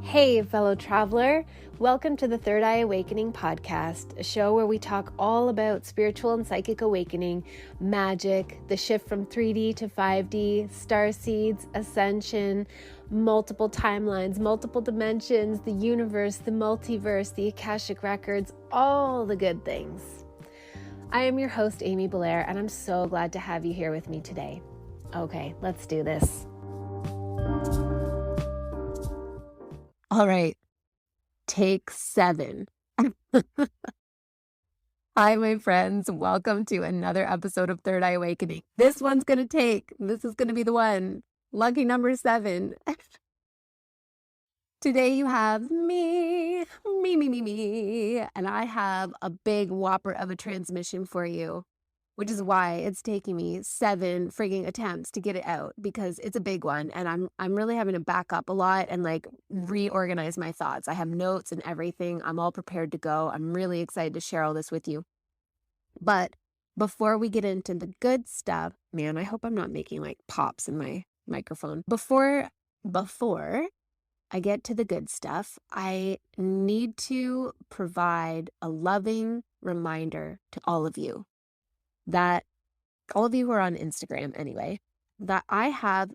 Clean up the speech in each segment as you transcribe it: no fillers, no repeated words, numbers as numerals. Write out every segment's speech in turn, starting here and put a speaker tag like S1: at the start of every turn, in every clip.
S1: Hey, fellow traveler. Welcome to the Third Eye Awakening podcast, a show where we talk all about spiritual and psychic awakening, magic, the shift from 3D to 5D, star seeds, ascension, multiple timelines, multiple dimensions, the universe, the multiverse, the Akashic records, all the good things. I am your host, Amy Belair, and I'm so glad to have you here with me today. Okay, let's do this. All right, take 7. Hi, my friends. Welcome to another episode of Third Eye Awakening. This is going to be the one. Lucky number 7. Today you have me, and I have a big whopper of a transmission for you, which is why it's taking me 7 frigging attempts to get it out, because it's a big one, and I'm really having to back up a lot and reorganize my thoughts. I have notes and everything. I'm all prepared to go. I'm really excited to share all this with you. But before we get into the good stuff, man, I hope I'm not making pops in my microphone. Before I get to the good stuff, I need to provide a loving reminder to all of you, that all of you who are on Instagram anyway, that I have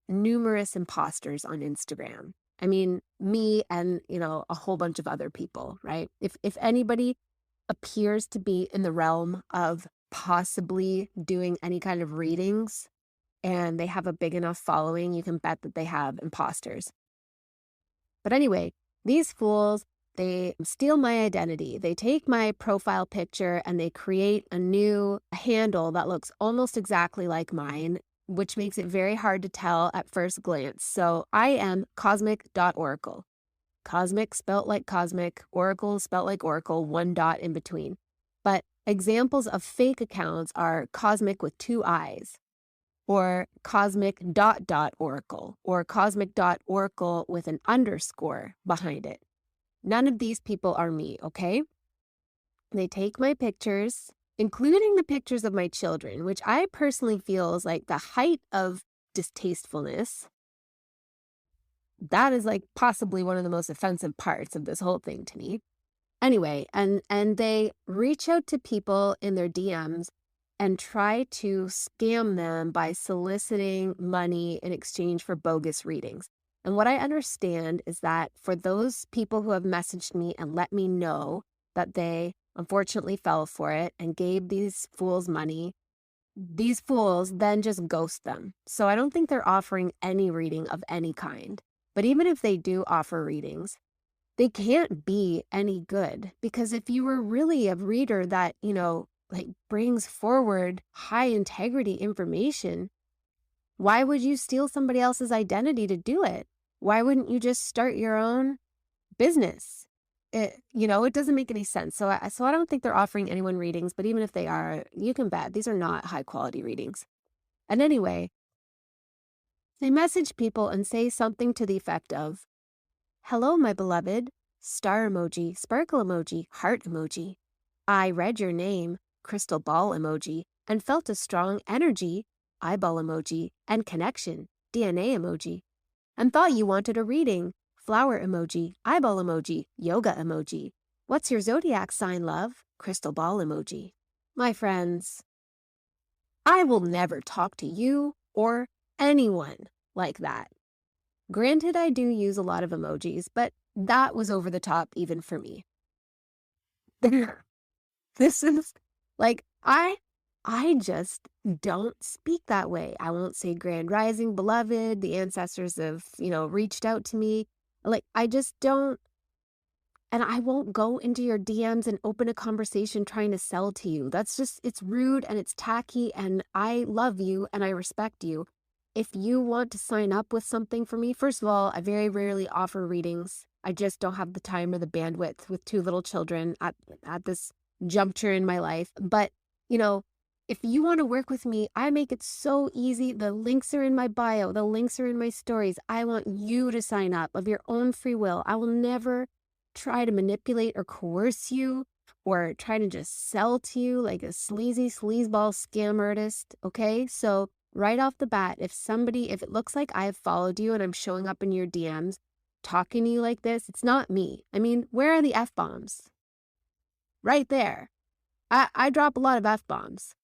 S1: numerous imposters on Instagram. I mean, me and, a whole bunch of other people, right? If anybody appears to be in the realm of possibly doing any kind of readings and they have a big enough following, you can bet that they have imposters. But anyway, these fools, they steal my identity. They take my profile picture and they create a new handle that looks almost exactly like mine, which makes it very hard to tell at first glance. So I am cosmic.oracle. Cosmic spelt like cosmic, oracle spelt like oracle, 1 dot in between. But examples of fake accounts are cosmic with 2 eyes, or cosmic.oracle, or cosmic.oracle with an underscore behind it. None of these people are me, okay? They take my pictures, including the pictures of my children, which I personally feel is the height of distastefulness. That is possibly one of the most offensive parts of this whole thing to me. Anyway, and they reach out to people in their DMs and try to scam them by soliciting money in exchange for bogus readings. And what I understand is that for those people who have messaged me and let me know that they unfortunately fell for it and gave these fools money, these fools then just ghost them. So I don't think they're offering any reading of any kind. But even if they do offer readings, they can't be any good, because if you were really a reader that, brings forward high integrity information, why would you steal somebody else's identity to do it? Why wouldn't you just start your own business? It doesn't make any sense. So I don't think they're offering anyone readings, but even if they are, you can bet these are not high quality readings. And anyway, they message people and say something to the effect of, "Hello, my beloved," star emoji, sparkle emoji, heart emoji. "I read your name," crystal ball emoji, "and felt a strong energy," eyeball emoji, "and connection," DNA emoji, "and thought you wanted a reading," flower emoji, eyeball emoji, yoga emoji. "What's your zodiac sign, love?" crystal ball emoji. My friends, I will never talk to you or anyone like that. Granted, I do use a lot of emojis, but that was over the top even for me. This is I just don't speak that way. I won't say grand rising, beloved. The ancestors have, reached out to me. I just don't. And I won't go into your DMs and open a conversation trying to sell to you. It's rude and it's tacky, and I love you and I respect you. If you want to sign up with something for me, first of all, I very rarely offer readings. I just don't have the time or the bandwidth with 2 little children at this juncture in my life. But, if you want to work with me, I make it so easy. The links are in my bio. The links are in my stories. I want you to sign up of your own free will. I will never try to manipulate or coerce you or try to just sell to you like a sleazy sleazeball scam artist, okay? So right off the bat, if it looks like I have followed you and I'm showing up in your DMs, talking to you like this, it's not me. I mean, where are the F-bombs? Right there. I drop a lot of F-bombs.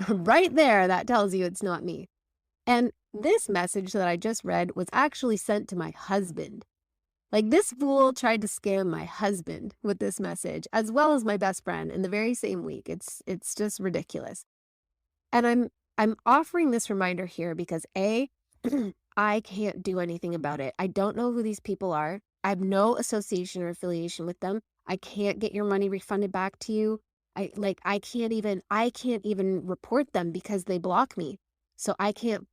S1: Right there, that tells you it's not me. And this message that I just read was actually sent to my husband. Like, this fool tried to scam my husband with this message, as well as my best friend in the very same week. It's just ridiculous. And I'm offering this reminder here because A, I can't do anything about it. I don't know who these people are. I have no association or affiliation with them. I can't get your money refunded back to you. I can't even report them because they block me. So I can't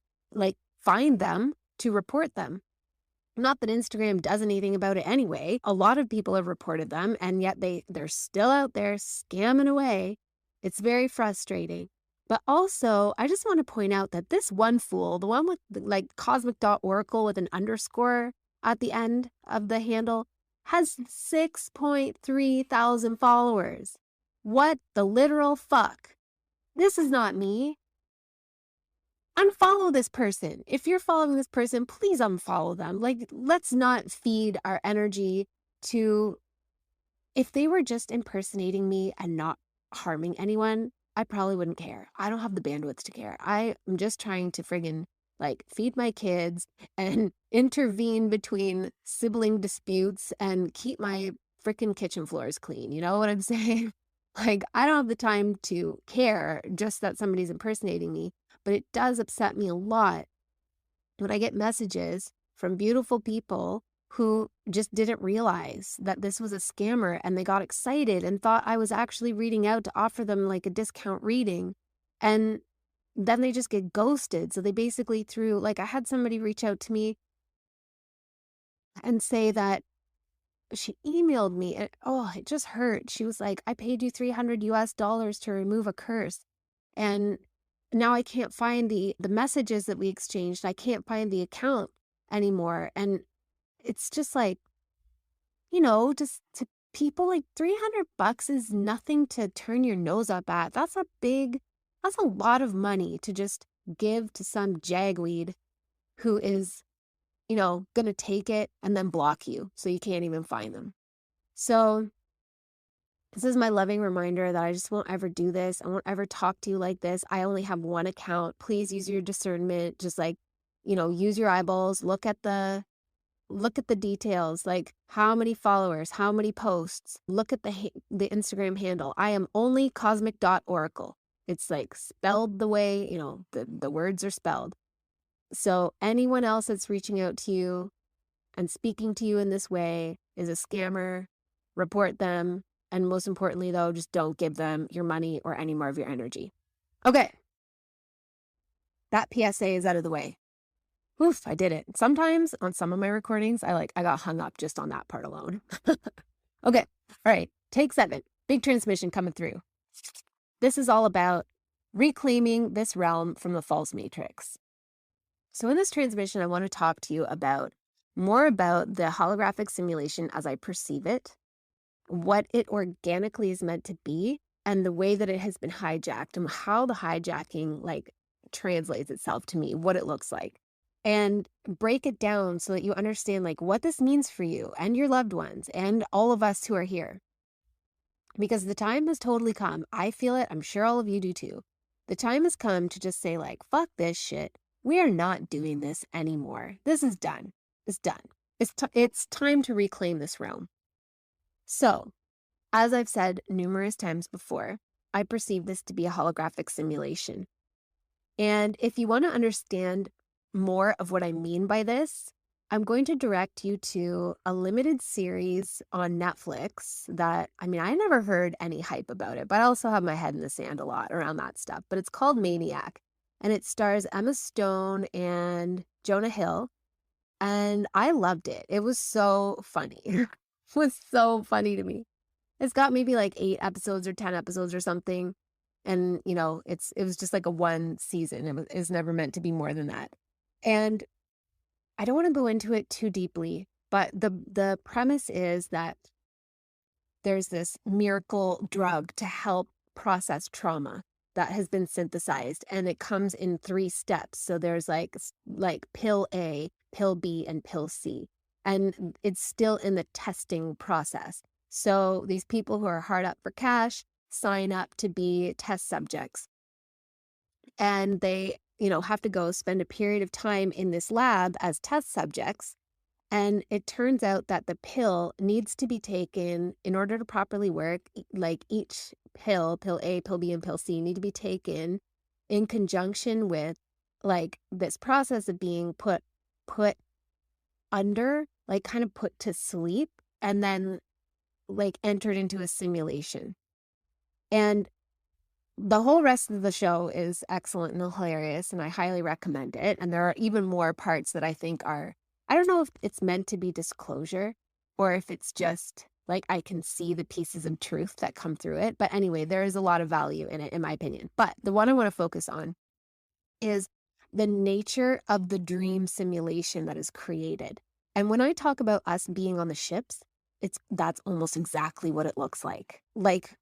S1: find them to report them. Not that Instagram does anything about it anyway. A lot of people have reported them, and yet they're still out there scamming away. It's very frustrating. But also, I just want to point out that this one fool, the one with cosmic.oracle with an underscore at the end of the handle, has 6.3 thousand followers. What the literal fuck? This is not me. Unfollow this person. If you're following this person, please unfollow them. Let's not feed our energy to, if they were just impersonating me and not harming anyone, I probably wouldn't care. I don't have the bandwidth to care. I am just trying to friggin' feed my kids and intervene between sibling disputes and keep my freaking kitchen floors clean. You know what I'm saying? I don't have the time to care just that somebody's impersonating me. But it does upset me a lot when I get messages from beautiful people who just didn't realize that this was a scammer, and they got excited and thought I was actually reading out to offer them a discount reading. And then they just get ghosted. So they basically threw, I had somebody reach out to me and say that she emailed me, and it just hurt. She was like, I paid you $300 to remove a curse. And now I can't find the messages that we exchanged. I can't find the account anymore. And it's just just to people, $300 is nothing to turn your nose up at. That's a lot of money to just give to some jagweed who is, gonna take it and then block you so you can't even find them. So this is my loving reminder that I just won't ever do this. I won't ever talk to you like this. I only have one account. Please use your discernment. Just use your eyeballs. Look at the details, how many followers, how many posts. Look at the Instagram handle. I am only cosmic.oracle. It's spelled the way, the words are spelled. So anyone else that's reaching out to you and speaking to you in this way is a scammer. Report them. And most importantly, though, just don't give them your money or any more of your energy. Okay. That PSA is out of the way. Oof, I did it. Sometimes on some of my recordings, I got hung up just on that part alone. Okay. All right. Take 7. Big transmission coming through. This is all about reclaiming this realm from the false matrix. So in this transmission, I want to talk to you more about the holographic simulation as I perceive it, what it organically is meant to be, and the way that it has been hijacked, and how the hijacking translates itself to me, what it looks like, and break it down so that you understand what this means for you and your loved ones and all of us who are here. Because the time has totally come. I feel it. I'm sure all of you do too. The time has come to just say fuck this shit. We are not doing this anymore. This is done. It's done. It's time to reclaim this realm. So, as I've said numerous times before, I perceive this to be a holographic simulation. And if you want to understand more of what I mean by this, I'm going to direct you to a limited series on Netflix that, I never heard any hype about it, but I also have my head in the sand a lot around that stuff. But it's called Maniac, and it stars Emma Stone and Jonah Hill. And I loved it. It was so funny. It was so funny to me. It's got maybe 8 episodes or 10 episodes or something. And, it was just a one season. It was never meant to be more than that. And I don't want to go into it too deeply, but the premise is that there's this miracle drug to help process trauma that has been synthesized, and it comes in 3 steps. So there's pill A, pill B and pill C. And it's still in the testing process. So these people who are hard up for cash sign up to be test subjects. And they, have to go spend a period of time in this lab as test subjects. And it turns out that the pill needs to be taken in order to properly work. Like each pill A, pill B, and pill C need to be taken in conjunction with like this process of being put under, like kind of put to sleep, and then like entered into a simulation. And the whole rest of the show is excellent and hilarious, and I highly recommend it. And there are even more parts that I think are, I don't know if it's meant to be disclosure or if it's just like I can see the pieces of truth that come through it. But anyway, there is a lot of value in it, in my opinion. But the one I want to focus on is the nature of the dream simulation that is created. And when I talk about us being on the ships, that's almost exactly what it looks like. Like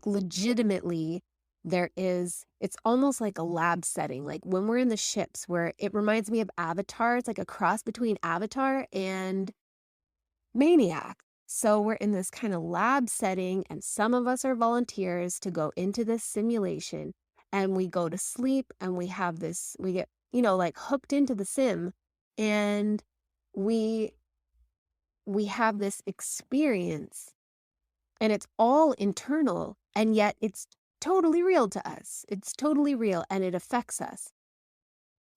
S1: legitimately, it's almost like a lab setting. Like when we're in the ships, where it reminds me of Avatar. It's like a cross between Avatar and Maniac. So we're in this kind of lab setting, and some of us are volunteers to go into this simulation, and we go to sleep, and we get, like hooked into the sim, and we have this experience. And it's all internal, and yet it's totally real to us. It's totally real, and it affects us.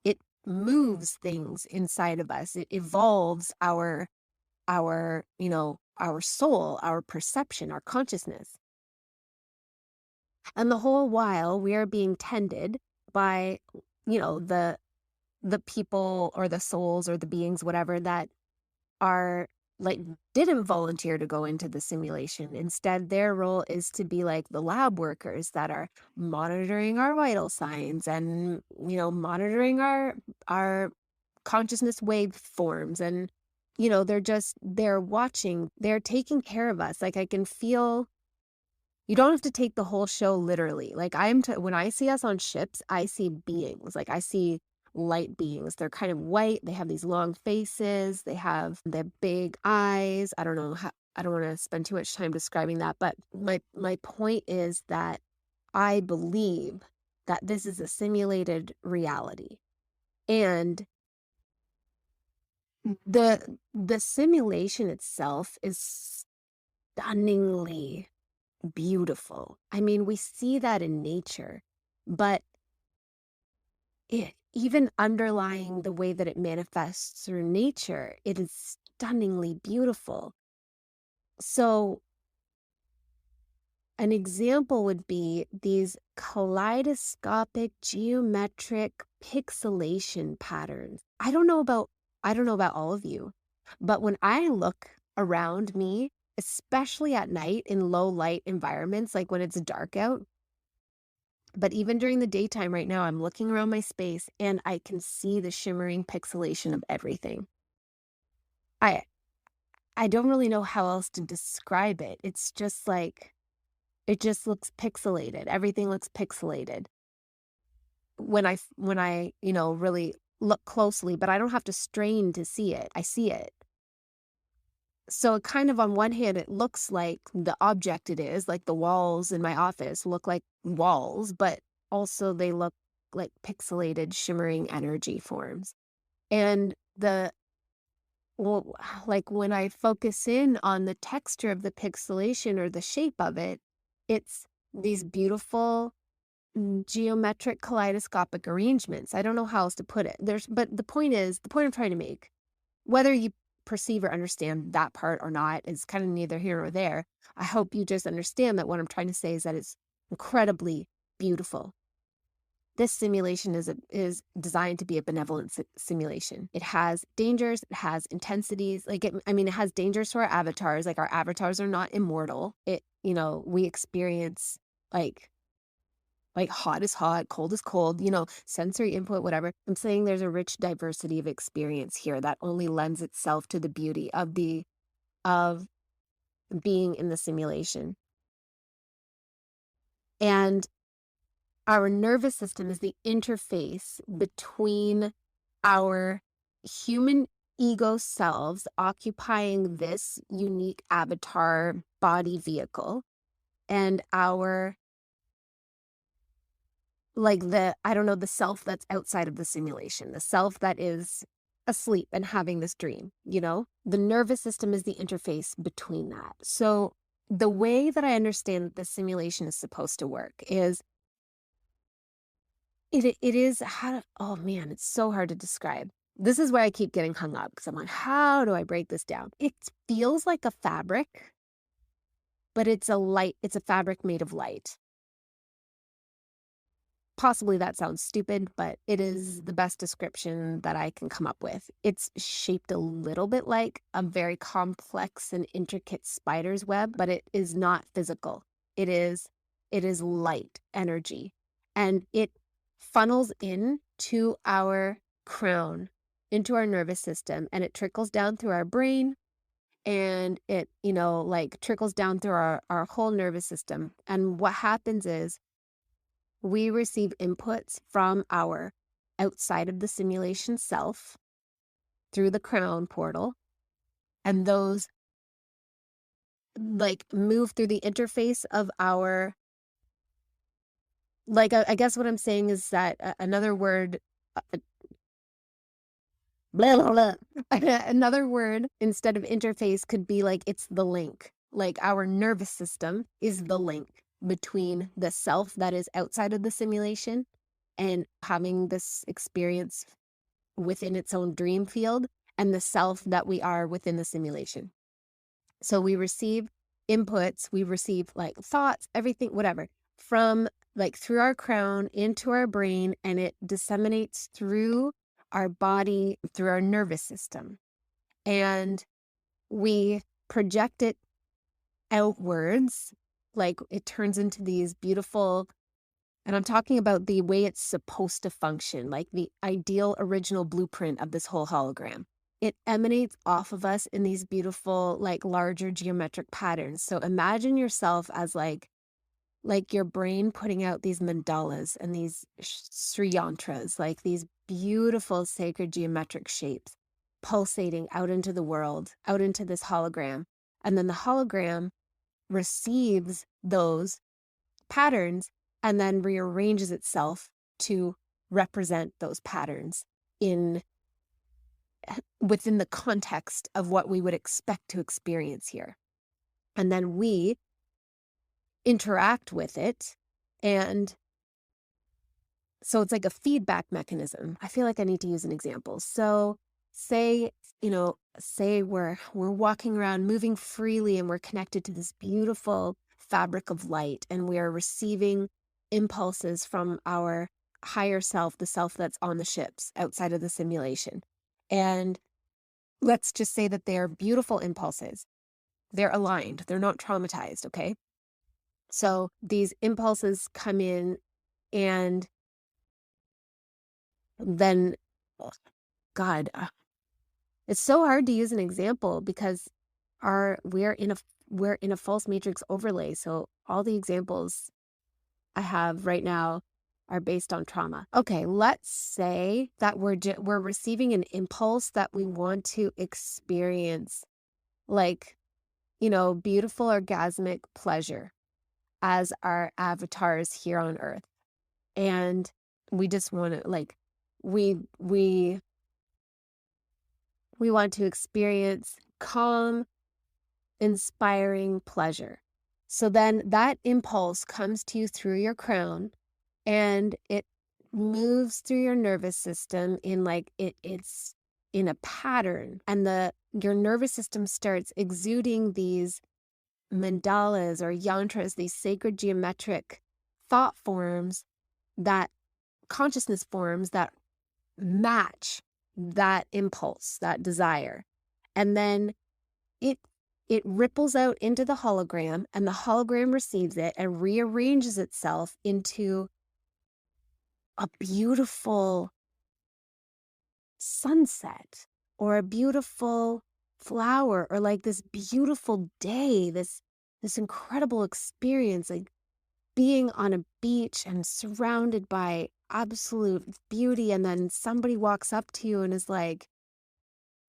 S1: It moves things inside of us. It evolves our soul, our perception, our consciousness. And the whole while we are being tended by, the people or the souls or the beings, whatever, that are like didn't volunteer to go into the simulation. Instead, their role is to be like the lab workers that are monitoring our vital signs and, monitoring our consciousness waveforms. And, they're watching, they're taking care of us. Like I can feel, you don't have to take the whole show literally. Like when I see us on ships, I see beings. Like I see light beings. They're kind of white. They have these long faces. They have the big eyes. I don't know how, I don't want to spend too much time describing that, but my point is that I believe that this is a simulated reality. And the simulation itself is stunningly beautiful. I mean, we see that in nature, but even underlying the way that it manifests through nature, it is stunningly beautiful. So an example would be these kaleidoscopic geometric pixelation patterns. I don't know about all of you, but when I look around me, especially at night in low light environments, like when it's dark out, but even during the daytime right now, I'm looking around my space and I can see the shimmering pixelation of everything. I don't really know how else to describe it. It's just like, it just looks pixelated. Everything looks pixelated when I, really look closely, but I don't have to strain to see it. I see it. So it kind of, on one hand, it looks like the object it is, like the walls in my office look like walls, but also they look like pixelated, shimmering energy forms. And like when I focus in on the texture of the pixelation or the shape of it, it's these beautiful geometric kaleidoscopic arrangements. I don't know how else to put it. But the point I'm trying to make, whether you perceive or understand that part or not, is kind of neither here nor there. I hope you just understand that what I'm trying to say is that it's incredibly beautiful. This simulation is designed to be a benevolent simulation. It has dangers, it has intensities. It has dangers to our avatars. Like our avatars are not immortal. We experience like hot is hot, cold is cold, sensory input, whatever. I'm saying there's a rich diversity of experience here that only lends itself to the beauty of being in the simulation. And our nervous system is the interface between our human ego selves occupying this unique avatar body vehicle, and our, like, the, I don't know, the self that's outside of the simulation, the self that is asleep and having this dream, the nervous system is the interface between that. So the way that I understand that the simulation is supposed to work is it is how to, oh man, it's so hard to describe. This is where I keep getting hung up, because I'm like, how do I break this down? It feels like a fabric, but it's a fabric made of light. Possibly that sounds stupid, but it is the best description that I can come up with. It's shaped a little bit like a very complex and intricate spider's web, but it is not physical. It is light energy, and it funnels in to our crown, into our nervous system, and it trickles down through our brain, and it, like, trickles down through our whole nervous system. And what happens is we receive inputs from our outside of the simulation self through the crown portal, and those, like, move through the interface of our, like, I guess what I'm saying is that another word, blah, blah, blah. Another word instead of interface could be like, it's the link. Like, our nervous system is the link between the self that is outside of the simulation and having this experience within its own dream field, and the self that we are within the simulation. So we receive inputs, we receive, like, thoughts, everything, whatever, from, like, through our crown into our brain, and it disseminates through our body, through our nervous system. And we project it outwards, like, it turns into these beautiful, and I'm talking about the way it's supposed to function, like the ideal original blueprint of this whole hologram. It emanates off of us in these beautiful, like, larger geometric patterns. So imagine yourself as like your brain putting out these mandalas and these Sri yantras, like these beautiful sacred geometric shapes pulsating out into the world, out into this hologram. And then the hologram receives those patterns and then rearranges itself to represent those patterns in within the context of what we would expect to experience here. And then we interact with it, and so it's like a feedback mechanism. I feel like I need to use an example. So say, say we're walking around moving freely, and we're connected to this beautiful fabric of light, and we are receiving impulses from our higher self, the self that's on the ships outside of the simulation. And let's just say that they are beautiful impulses. They're aligned. They're not traumatized, okay? So these impulses come in, and then, God, it's so hard to use an example because we're in a false matrix overlay. So all the examples I have right now are based on trauma. Okay, let's say that we're receiving an impulse that we want to experience, like, beautiful orgasmic pleasure as our avatars here on Earth. And we just want to, like, we want to experience calm, inspiring pleasure. So then that impulse comes to you through your crown, and it moves through your nervous system in, like, it's in a pattern, and your nervous system starts exuding these mandalas or yantras, these sacred geometric thought forms, that consciousness forms that match that impulse, that desire. And then it ripples out into the hologram, and the hologram receives it and rearranges itself into a beautiful sunset or a beautiful flower, or like this beautiful day, this incredible experience. Like, being on a beach and surrounded by absolute beauty, and then somebody walks up to you and is like,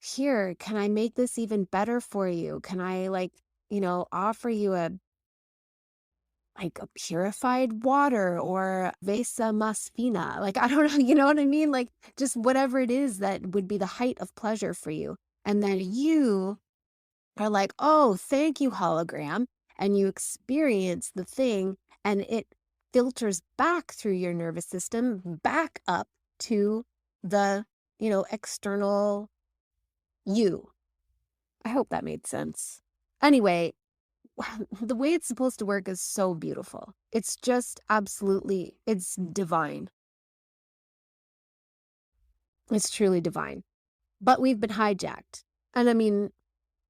S1: here, can I make this even better for you? Can I, like, offer you a purified water or Vesa Masfina? Like, I don't know, you know what I mean? Like, just whatever it is that would be the height of pleasure for you. And then you are like, oh, thank you, hologram. And you experience the thing, and it filters back through your nervous system, back up to the, external you. I hope that made sense. Anyway, the way it's supposed to work is so beautiful. It's just absolutely, it's divine. It's truly divine. But we've been hijacked. And I mean,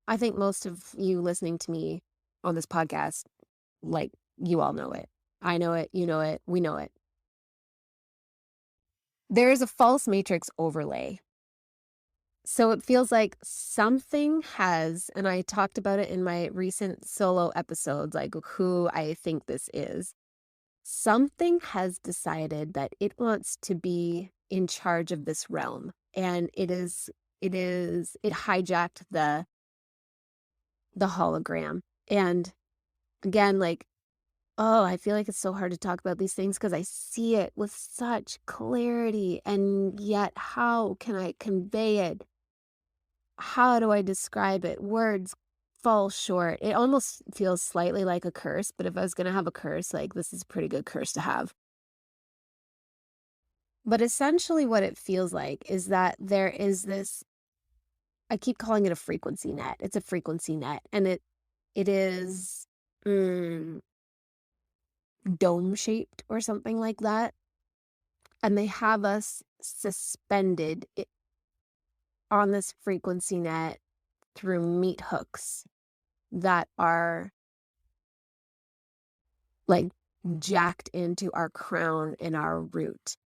S1: I think most of you listening to me on this podcast, like, you all know it. I know it, you know it, we know it. There is a false matrix overlay. So it feels like something has, and I talked about it in my recent solo episodes, like who I think this is. Something has decided that it wants to be in charge of this realm. And it hijacked the hologram. And again, like, oh, I feel like it's so hard to talk about these things because I see it with such clarity. And yet, how can I convey it? How do I describe it? Words fall short. It almost feels slightly like a curse, but if I was going to have a curse, like, this is a pretty good curse to have. But essentially what it feels like is that there is this, I keep calling it a frequency net. It's a frequency net, and it is dome shaped or something like that. And they have us suspended on this frequency net through meat hooks that are like jacked into our crown and our root.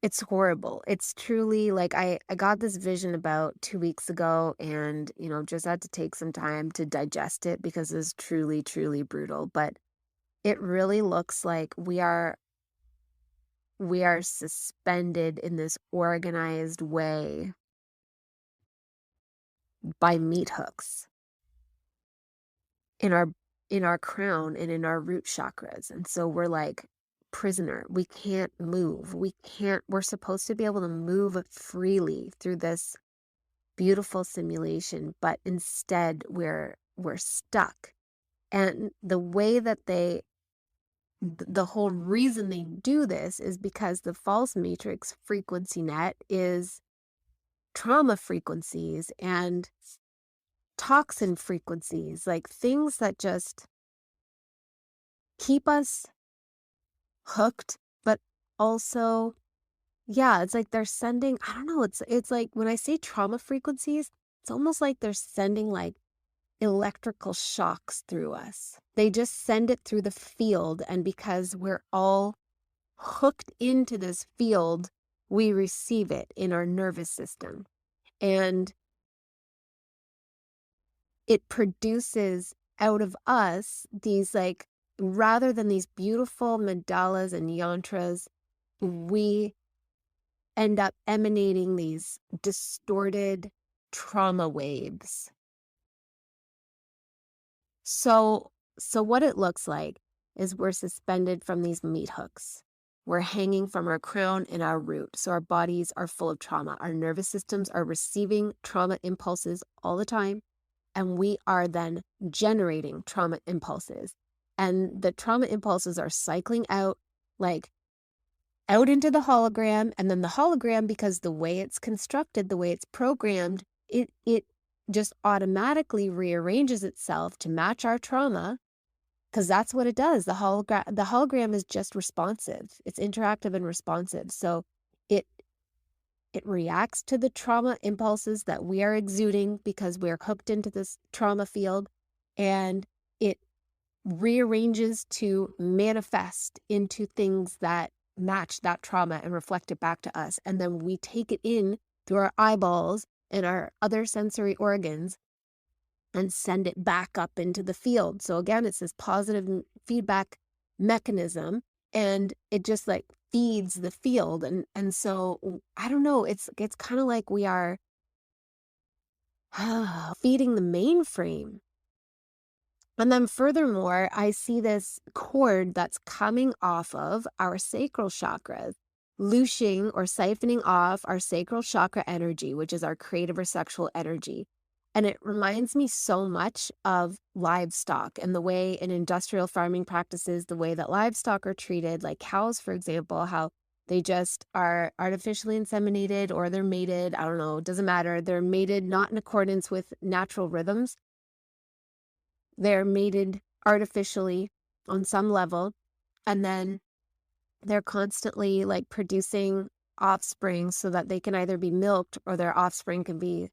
S1: It's horrible. It's truly like, I got this vision about 2 weeks ago, and, just had to take some time to digest it because it's truly, truly brutal. But it really looks like we are suspended in this organized way by meat hooks in our crown and in our root chakras. And so we're like prisoner. We can't move. We're supposed to be able to move freely through this beautiful simulation, but instead we're stuck. And the way that the whole reason they do this is because the false matrix frequency net is trauma frequencies and toxin frequencies, like things that just keep us hooked, but also, yeah, it's like they're sending, I don't know, it's like when I say trauma frequencies, it's almost like they're sending like electrical shocks through us. They just send it through the field, and because we're all hooked into this field, we receive it in our nervous system. And it produces out of us these, like, rather than these beautiful mandalas and yantras, we end up emanating these distorted trauma waves. So what it looks like is we're suspended from these meat hooks. We're hanging from our crown and our root. So our bodies are full of trauma. Our nervous systems are receiving trauma impulses all the time. And we are then generating trauma impulses. And the trauma impulses are cycling out, like, out into the hologram. And then the hologram, because the way it's constructed, the way it's programmed, it just automatically rearranges itself to match our trauma, because that's what it does. The hologram is just responsive. It's interactive and responsive. So it reacts to the trauma impulses that we are exuding because we're hooked into this trauma field, and it rearranges to manifest into things that match that trauma and reflect it back to us. And then we take it in through our eyeballs and our other sensory organs and send it back up into the field. So again, it's this positive feedback mechanism, and it just like feeds the field. And so I don't know, it's kind of like we are feeding the mainframe. And then furthermore, I see this cord that's coming off of our sacral chakras, looshing or siphoning off our sacral chakra energy, which is our creative or sexual energy. And it reminds me so much of livestock and the way in industrial farming practices, the way that livestock are treated, like cows, for example, how they just are artificially inseminated or they're mated. I don't know, it doesn't matter. They're mated not in accordance with natural rhythms. They're mated artificially on some level, and then they're constantly like producing offspring so that they can either be milked or their offspring can be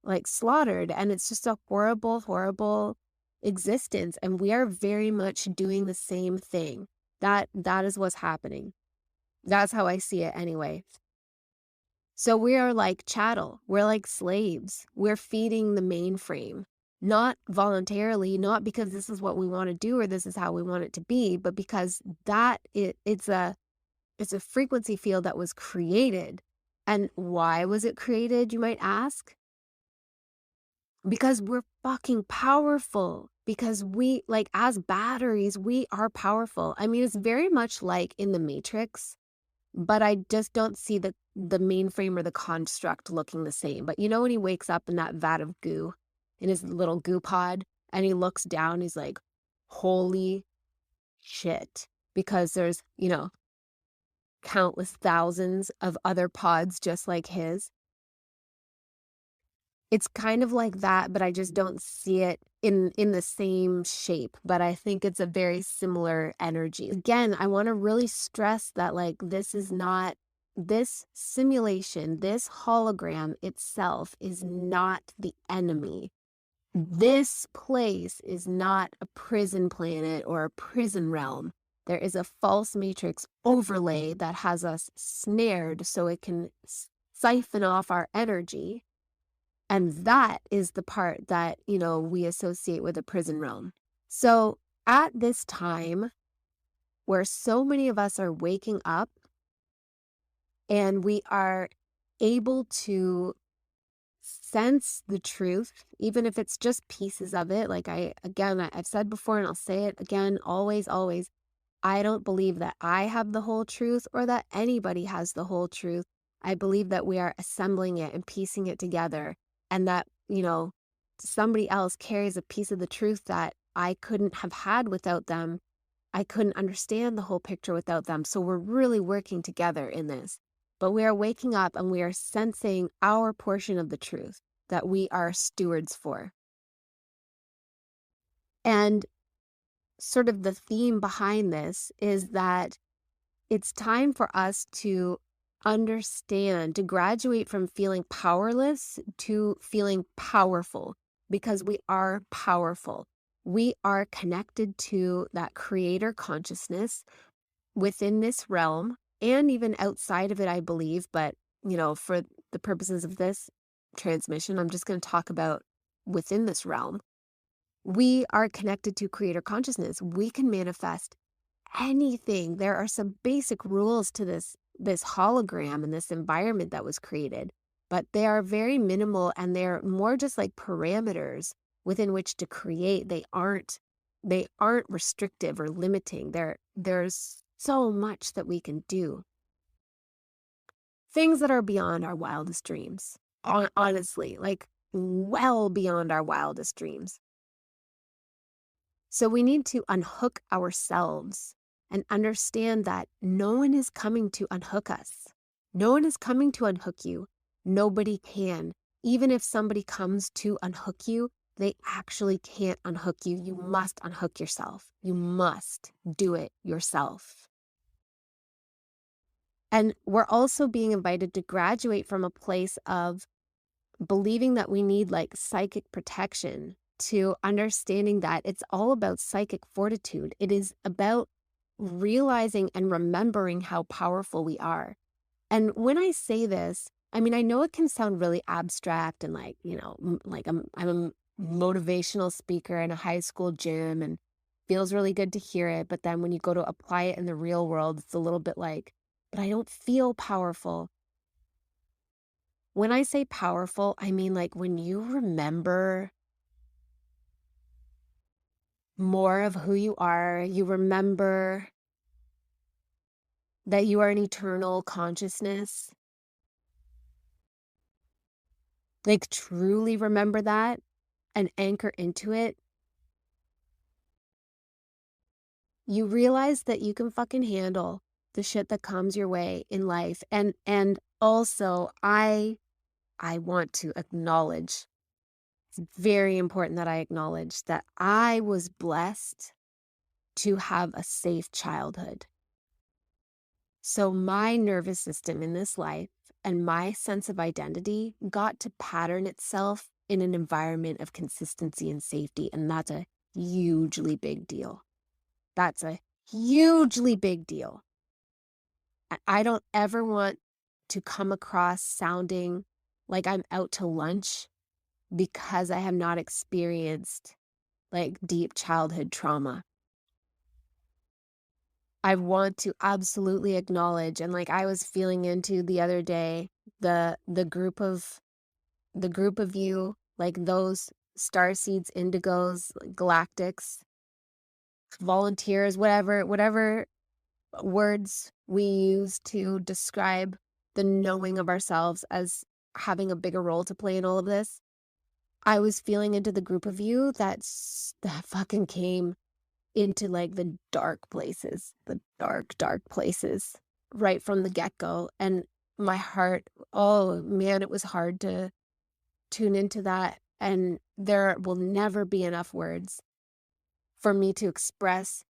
S1: like slaughtered. And it's just a horrible, horrible existence. And we are very much doing the same thing. That is what's happening. That's how I see it anyway. So we are like chattel. We're like slaves. We're feeding the mainframe, not voluntarily, not because this is what we want to do or this is how we want it to be, but because it's a frequency field that was created. And why was it created, you might ask? Because we're fucking powerful. Because we, like, as batteries, we are powerful. I mean, it's very much like in the Matrix, but I just don't see the mainframe or the construct looking the same. But you know when he wakes up in that vat of goo, in his little goo pod, and he looks down, he's like, holy shit. Because there's, countless thousands of other pods just like his. It's kind of like that, but I just don't see it in the same shape, but I think it's a very similar energy. Again, I want to really stress that like this simulation, this hologram itself is not the enemy. This place is not a prison planet or a prison realm. There is a false matrix overlay that has us snared so it can siphon off our energy. And that is the part that, we associate with a prison realm. So at this time where so many of us are waking up and we are able to sense the truth, even if it's just pieces of it, like I've said before and I'll say it again, always, always, I don't believe that I have the whole truth or that anybody has the whole truth. I believe that we are assembling it and piecing it together, and that, somebody else carries a piece of the truth that I couldn't have had without them. I couldn't understand the whole picture without them. So we're really working together in this. But we are waking up and we are sensing our portion of the truth that we are stewards for. And sort of the theme behind this is that it's time for us to understand, to graduate from feeling powerless to feeling powerful, because we are powerful. We are connected to that creator consciousness within this realm and even outside of it, I believe. But, for the purposes of this transmission, I'm just going to talk about within this realm. We are connected to creator consciousness. We can manifest anything. There are some basic rules to this hologram and this environment that was created, but they are very minimal and they're more just like parameters within which to create. They aren't restrictive or limiting. There's so much that we can do. Things that are beyond our wildest dreams. Honestly, like well beyond our wildest dreams. So we need to unhook ourselves and understand that no one is coming to unhook us. No one is coming to unhook you. Nobody can. Even if somebody comes to unhook you, they actually can't unhook you. You must unhook yourself. You must do it yourself. And we're also being invited to graduate from a place of believing that we need like psychic protection to understanding that it's all about psychic fortitude. It is about realizing and remembering how powerful we are. And when I say this, I mean, I know it can sound really abstract and like, like I'm a motivational speaker in a high school gym, and feels really good to hear it, but then when you go to apply it in the real world, it's a little bit like, but I don't feel powerful. When I say powerful, I mean like when you remember more of who you are, you remember that you are an eternal consciousness, like truly remember that and anchor into it, you realize that you can fucking handle the shit that comes your way in life. And also I want to acknowledge, it's very important that I acknowledge that I was blessed to have a safe childhood. So my nervous system in this life and my sense of identity got to pattern itself in an environment of consistency and safety. And that's a hugely big deal. That's a hugely big deal. I don't ever want to come across sounding like I'm out to lunch because I have not experienced like deep childhood trauma. I want to absolutely acknowledge, and like I was feeling into the other day, the group of you, like those starseeds, indigos, galactics, volunteers, whatever words we use to describe the knowing of ourselves as having a bigger role to play in all of this. I was feeling into the group of you that fucking came into like the dark places, the dark places right from the get-go. And my heart, oh man, it was hard to tune into that. And there will never be enough words for me to express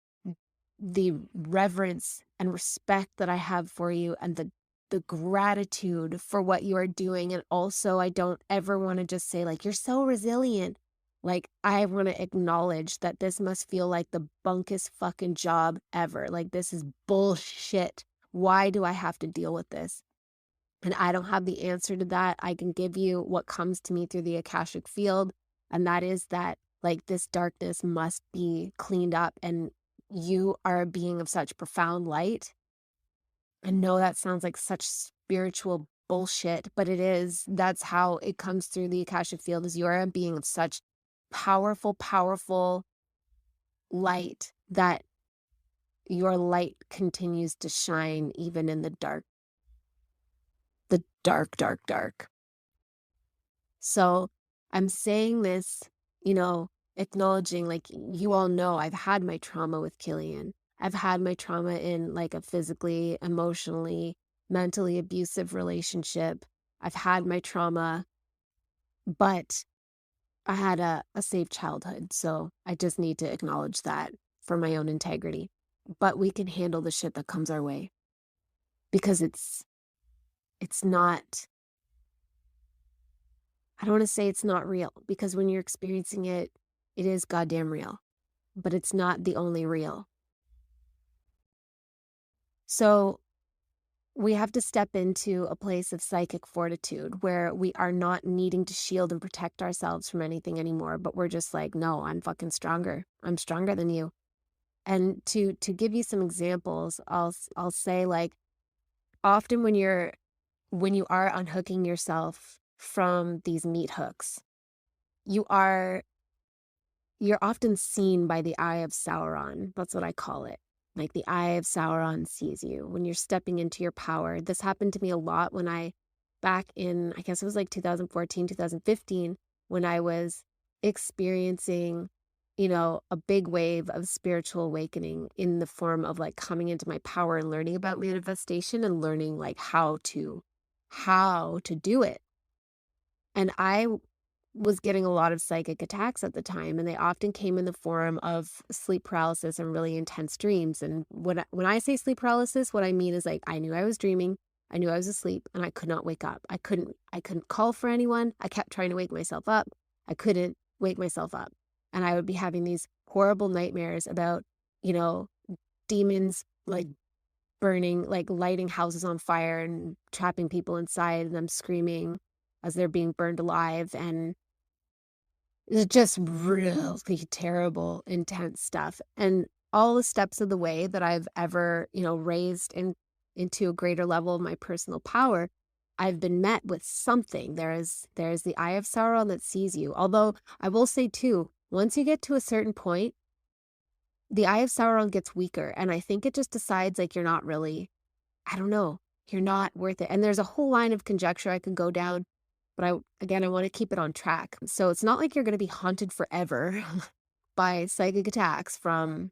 S1: the reverence and respect that I have for you and the gratitude for what you are doing. And also, I don't ever want to just say like, you're so resilient. Like, I want to acknowledge that this must feel like the bunkest fucking job ever. Like, this is bullshit. Why do I have to deal with this? And I don't have the answer to that. I can give you what comes to me through the Akashic field. And that is that like this darkness must be cleaned up, and you are a being of such profound light. I know that sounds like such spiritual bullshit, but it is. That's how it comes through the Akashic field, is you're a being of such powerful light that your light continues to shine even in the dark. The dark. So I'm saying this, acknowledging, like, you all know I've had my trauma with Killian. I've had my trauma in like a physically, emotionally, mentally abusive relationship. I've had my trauma, but I had a safe childhood. So I just need to acknowledge that for my own integrity. But we can handle the shit that comes our way because it's not, I don't want to say it's not real, because when you're experiencing it, it is goddamn real, but it's not the only real. So we have to step into a place of psychic fortitude where we are not needing to shield and protect ourselves from anything anymore, but we're just like, no, I'm fucking stronger. I'm stronger than you. And to give you some examples, I'll say, like, often when you are unhooking yourself from these meat hooks, you're often seen by the eye of Sauron. That's what I call it. Like, the eye of Sauron sees you when you're stepping into your power. This happened to me a lot when back in, I guess it was like 2014, 2015, when I was experiencing, a big wave of spiritual awakening in the form of like coming into my power and learning about manifestation and learning like how to do it. And I was getting a lot of psychic attacks at the time, and they often came in the form of sleep paralysis and really intense dreams. And when I say sleep paralysis, what I mean is, like, I knew I was dreaming, I knew I was asleep, and I could not wake up. I couldn't call for anyone. I kept trying to wake myself up. I couldn't wake myself up. And I would be having these horrible nightmares about, demons like burning, like lighting houses on fire and trapping people inside and them screaming as they're being burned alive. And It's just really terrible, intense stuff. And all the steps of the way that I've ever, raised into a greater level of my personal power, I've been met with something. There's the eye of Sauron that sees you. Although I will say too, once you get to a certain point, the eye of Sauron gets weaker. And I think it just decides like you're not really, I don't know, you're not worth it. And there's a whole line of conjecture I could go down, but I want to keep it on track. So it's not like you're going to be haunted forever by psychic attacks from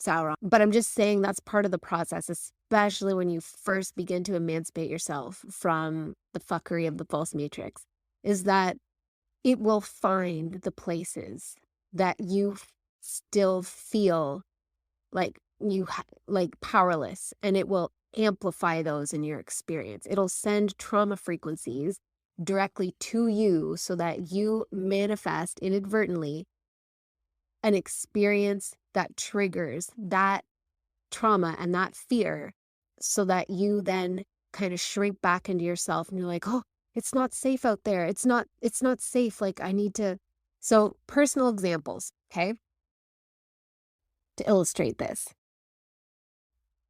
S1: Sauron. But I'm just saying that's part of the process, especially when you first begin to emancipate yourself from the fuckery of the false matrix, is that it will find the places that you still feel like like powerless, and it will amplify those in your experience. It'll send trauma frequencies directly to you so that you manifest inadvertently an experience that triggers that trauma and that fear, so that you then kind of shrink back into yourself and you're like, oh, it's not safe out there. It's not safe. Like I need to. So personal examples, okay, to illustrate this.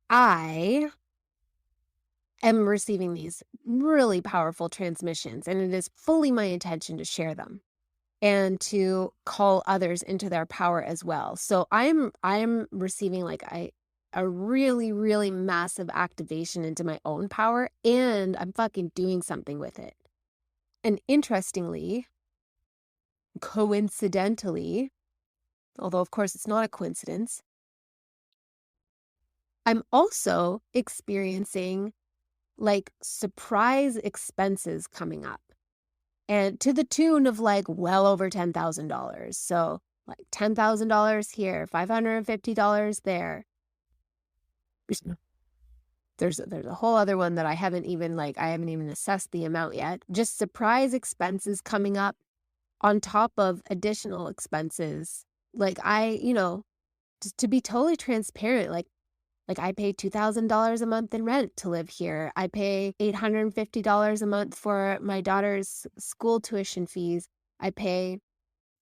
S1: I am receiving these really powerful transmissions, and it is fully my intention to share them and to call others into their power as well. So I'm receiving like a really, really massive activation into my own power, and I'm fucking doing something with it. And interestingly, coincidentally, although of course it's not a coincidence, I'm also experiencing like surprise expenses coming up, and to the tune of like well over $10,000. So like $10,000 here, $550 there. There's a whole other one that I haven't even assessed the amount yet. Just surprise expenses coming up on top of additional expenses. Like just to be totally transparent, like I pay $2,000 a month in rent to live here. I pay $850 a month for my daughter's school tuition fees. I pay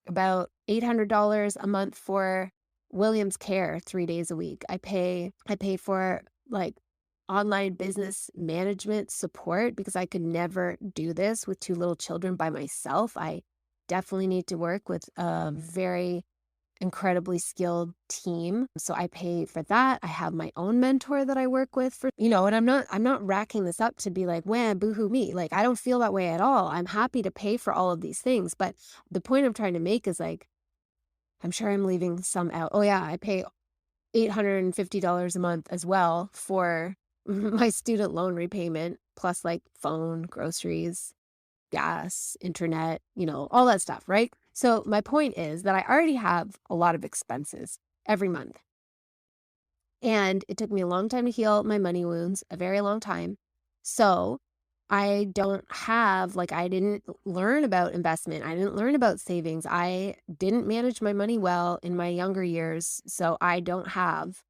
S1: about $800 a month for William's care 3 days a week. I pay for like online business management support because I could never do this with 2 little children by myself. I definitely need to work with a very incredibly skilled team. So I pay for that. I have my own mentor that I work with for, and I'm not racking this up to be like, wham, boohoo me. Like, I don't feel that way at all. I'm happy to pay for all of these things. But the point I'm trying to make is like, I'm sure I'm leaving some out. Oh yeah, I pay $850 a month as well for my student loan repayment, plus like phone, groceries, gas, internet, all that stuff, right? So my point is that I already have a lot of expenses every month. And it took me a long time to heal my money wounds, a very long time. So I don't have, I didn't learn about investment. I didn't learn about savings. I didn't manage my money well in my younger years. So I don't have,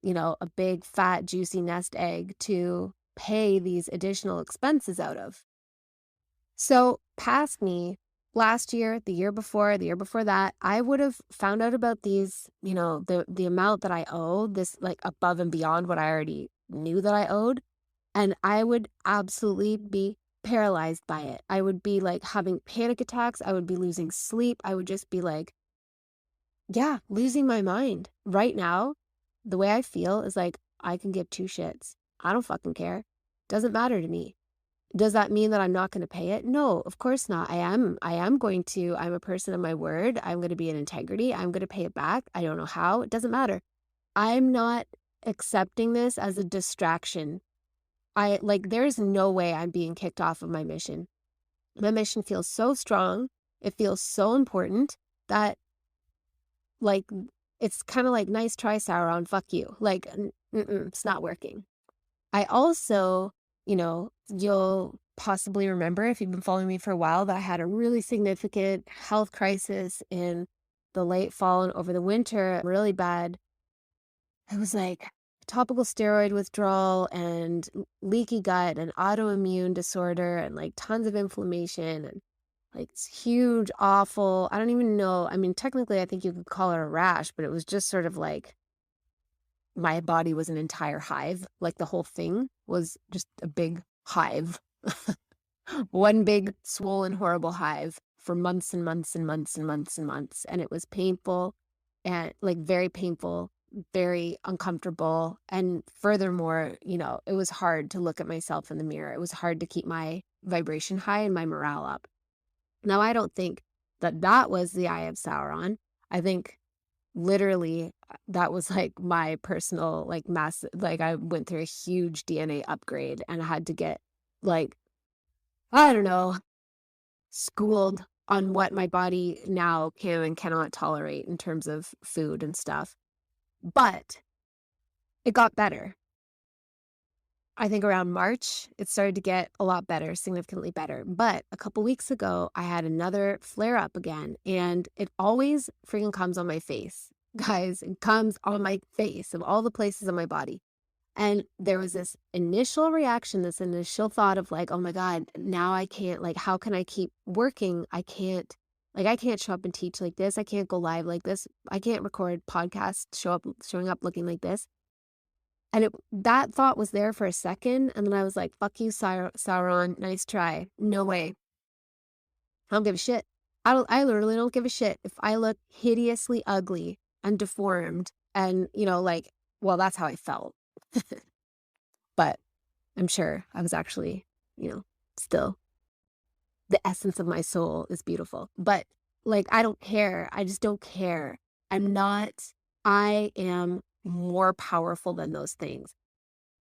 S1: a big, fat, juicy nest egg to pay these additional expenses out of. So past me, last year, the year before that, I would have found out about these, the amount that I owe, this like above and beyond what I already knew that I owed. And I would absolutely be paralyzed by it. I would be like having panic attacks. I would be losing sleep. I would just be like, yeah, losing my mind. Right now, the way I feel is like, I can give 2 shits. I don't fucking care. Doesn't matter to me. Does that mean that I'm not going to pay it? No, of course not. I'm a person of my word. I'm going to be in integrity. I'm going to pay it back. I don't know how. It doesn't matter. I'm not accepting this as a distraction. There's no way I'm being kicked off of my mission. My mission feels so strong. It feels so important that it's kind of like, nice try, Sauron, fuck you. It's not working. I also, you'll possibly remember if you've been following me for a while that I had a really significant health crisis in the late fall and over the winter, really bad. It was like topical steroid withdrawal and leaky gut and autoimmune disorder and like tons of inflammation. And like this huge, awful, I don't even know. I mean, technically, I think you could call it a rash, but it was just sort of like my body was an entire hive. Like the whole thing was just a big hive. One big, swollen, horrible hive for months and months and months and months and months. And it was painful and like very painful, very uncomfortable. And furthermore, it was hard to look at myself in the mirror. It was hard to keep my vibration high and my morale up. Now, I don't think that was the Eye of Sauron. I think literally that was like my personal, like mass, like I went through a huge DNA upgrade and I had to get like, I don't know, schooled on what my body now can and cannot tolerate in terms of food and stuff. But it got better. I think around March, it started to get a lot better, significantly better. But a couple weeks ago, I had another flare up again, and it always freaking comes on my face. Guys, it comes on my face of all the places on my body. And there was this initial reaction, this initial thought of like, oh my God, now I can't, like, how can I keep working? I can't show up and teach like this. I can't go live like this. I can't record podcasts, showing up looking like this. And that thought was there for a second. And then I was like, fuck you, Sauron. Nice try. No way. I don't give a shit. I literally don't give a shit if I look hideously ugly and deformed and, like, well, that's how I felt. But I'm sure I was actually, still the essence of my soul is beautiful. But like, I don't care. I just don't care. I am more powerful than those things.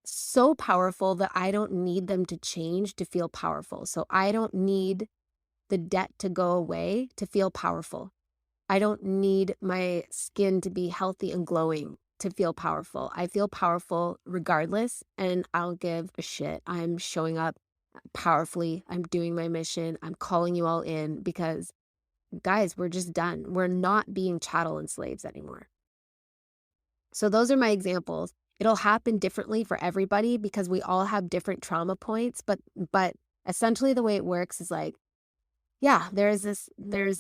S1: So powerful that I don't need them to change to feel powerful. So I don't need the debt to go away to feel powerful. I don't need my skin to be healthy and glowing to feel powerful. I feel powerful regardless, and I'll give a shit. I'm showing up powerfully. I'm doing my mission. I'm calling you all in because, guys, we're just done. We're not being chattel and slaves anymore. So those are my examples. It'll happen differently for everybody because we all have different trauma points, but essentially the way it works is like, yeah, there's this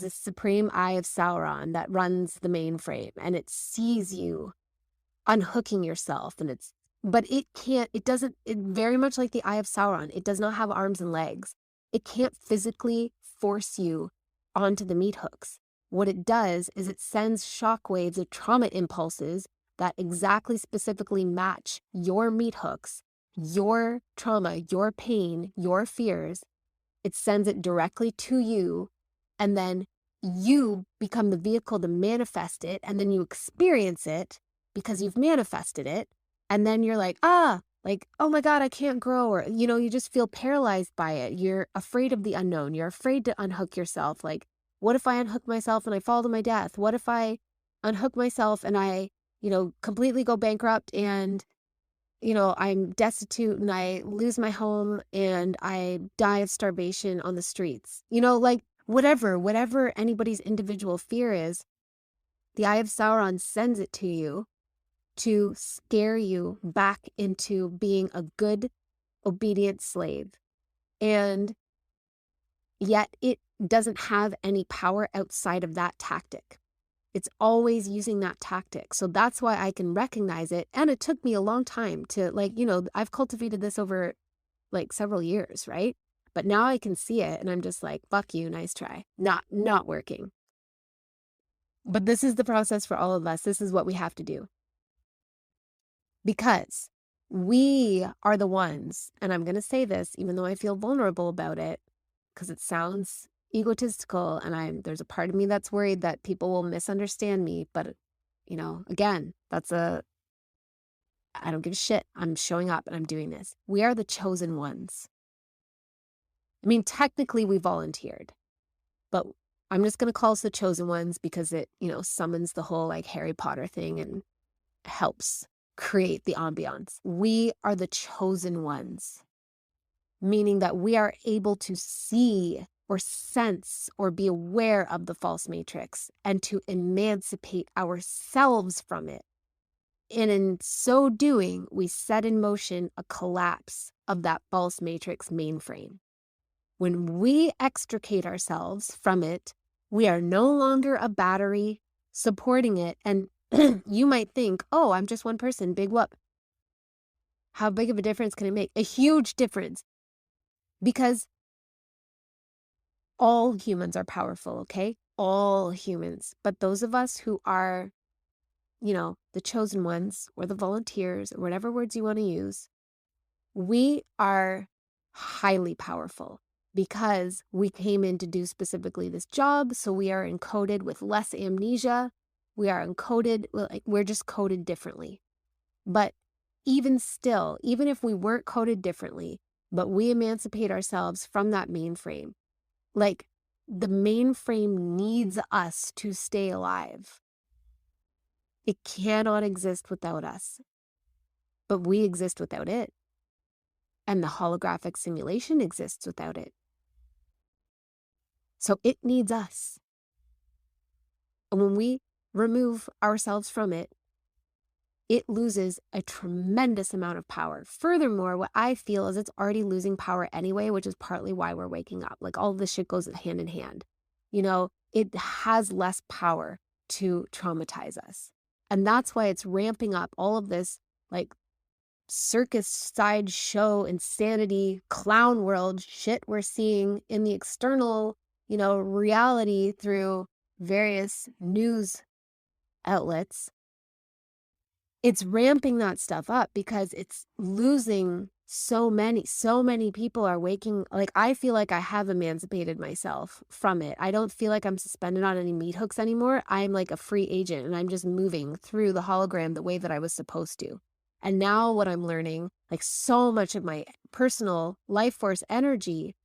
S1: supreme eye of Sauron that runs the mainframe and it sees you unhooking yourself but it very much like the Eye of Sauron, it does not have arms and legs. It can't physically force you onto the meat hooks. What it does is it sends shockwaves of trauma impulses that exactly specifically match your meat hooks, your trauma, your pain, your fears. It sends it directly to you, and then you become the vehicle to manifest it, and then you experience it because you've manifested it, and then you're like, like, oh my God, I can't grow, or, you just feel paralyzed by it. You're afraid of the unknown. You're afraid to unhook yourself. Like, what if I unhook myself and I fall to my death? What if I unhook myself and I, completely go bankrupt and I'm destitute and I lose my home and I die of starvation on the streets. Like whatever anybody's individual fear is, the Eye of Sauron sends it to you to scare you back into being a good, obedient slave. And yet it doesn't have any power outside of that tactic. It's always using that tactic. So that's why I can recognize it. And it took me a long time to I've cultivated this over like several years, right? But now I can see it and I'm just like, fuck you, nice try. Not working. But this is the process for all of us. This is what we have to do. Because we are the ones, and I'm going to say this, even though I feel vulnerable about it, because it sounds egotistical and there's a part of me that's worried that people will misunderstand me, but again, I don't give a shit. I'm showing up and I'm doing this. We are the chosen ones. I mean, technically we volunteered, but I'm just going to call us the chosen ones because it, summons the whole like Harry Potter thing and helps create the ambiance. We are the chosen ones, meaning that we are able to see or sense or be aware of the false matrix and to emancipate ourselves from it. And in so doing, we set in motion a collapse of that false matrix mainframe. When we extricate ourselves from it, we are no longer a battery supporting it. And you might think, oh, I'm just one person, big whoop. How big of a difference can it make? A huge difference, because all humans are powerful, okay? All humans. But those of us who are, the chosen ones or the volunteers, or whatever words you want to use, we are highly powerful because we came in to do specifically this job. So we are encoded with less amnesia. We are encoded, we're just coded differently. But even still, even if we weren't coded differently, but we emancipate ourselves from that mainframe, like the mainframe needs us to stay alive. It cannot exist without us, but we exist without it. And the holographic simulation exists without it. So it needs us. And when we remove ourselves from it, it loses a tremendous amount of power. Furthermore, what I feel is it's already losing power anyway, which is partly why we're waking up. Like all of this shit goes hand in hand. It has less power to traumatize us. And that's why it's ramping up all of this like circus side show insanity clown world shit we're seeing in the external, reality through various news outlets. It's ramping that stuff up because it's losing so many people are waking. Like, I feel like I have emancipated myself from it. I don't feel like I'm suspended on any meat hooks anymore. I'm like a free agent and I'm just moving through the hologram the way that I was supposed to. And now what I'm learning, like so much of my personal life force energy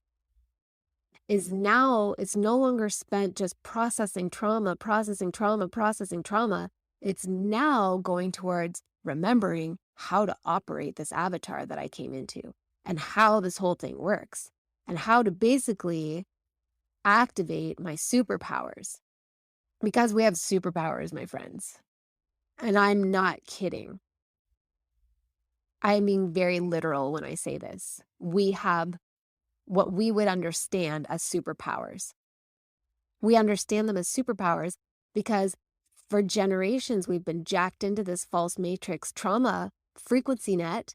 S1: is now, it's no longer spent just processing trauma. It's now going towards remembering how to operate this avatar that I came into and how this whole thing works and how to basically activate my superpowers, because we have superpowers, my friends. And I'm not kidding. I'm being very literal when I say this. We have what we would understand as superpowers. We understand them as superpowers because for generations, we've been jacked into this false matrix trauma frequency net,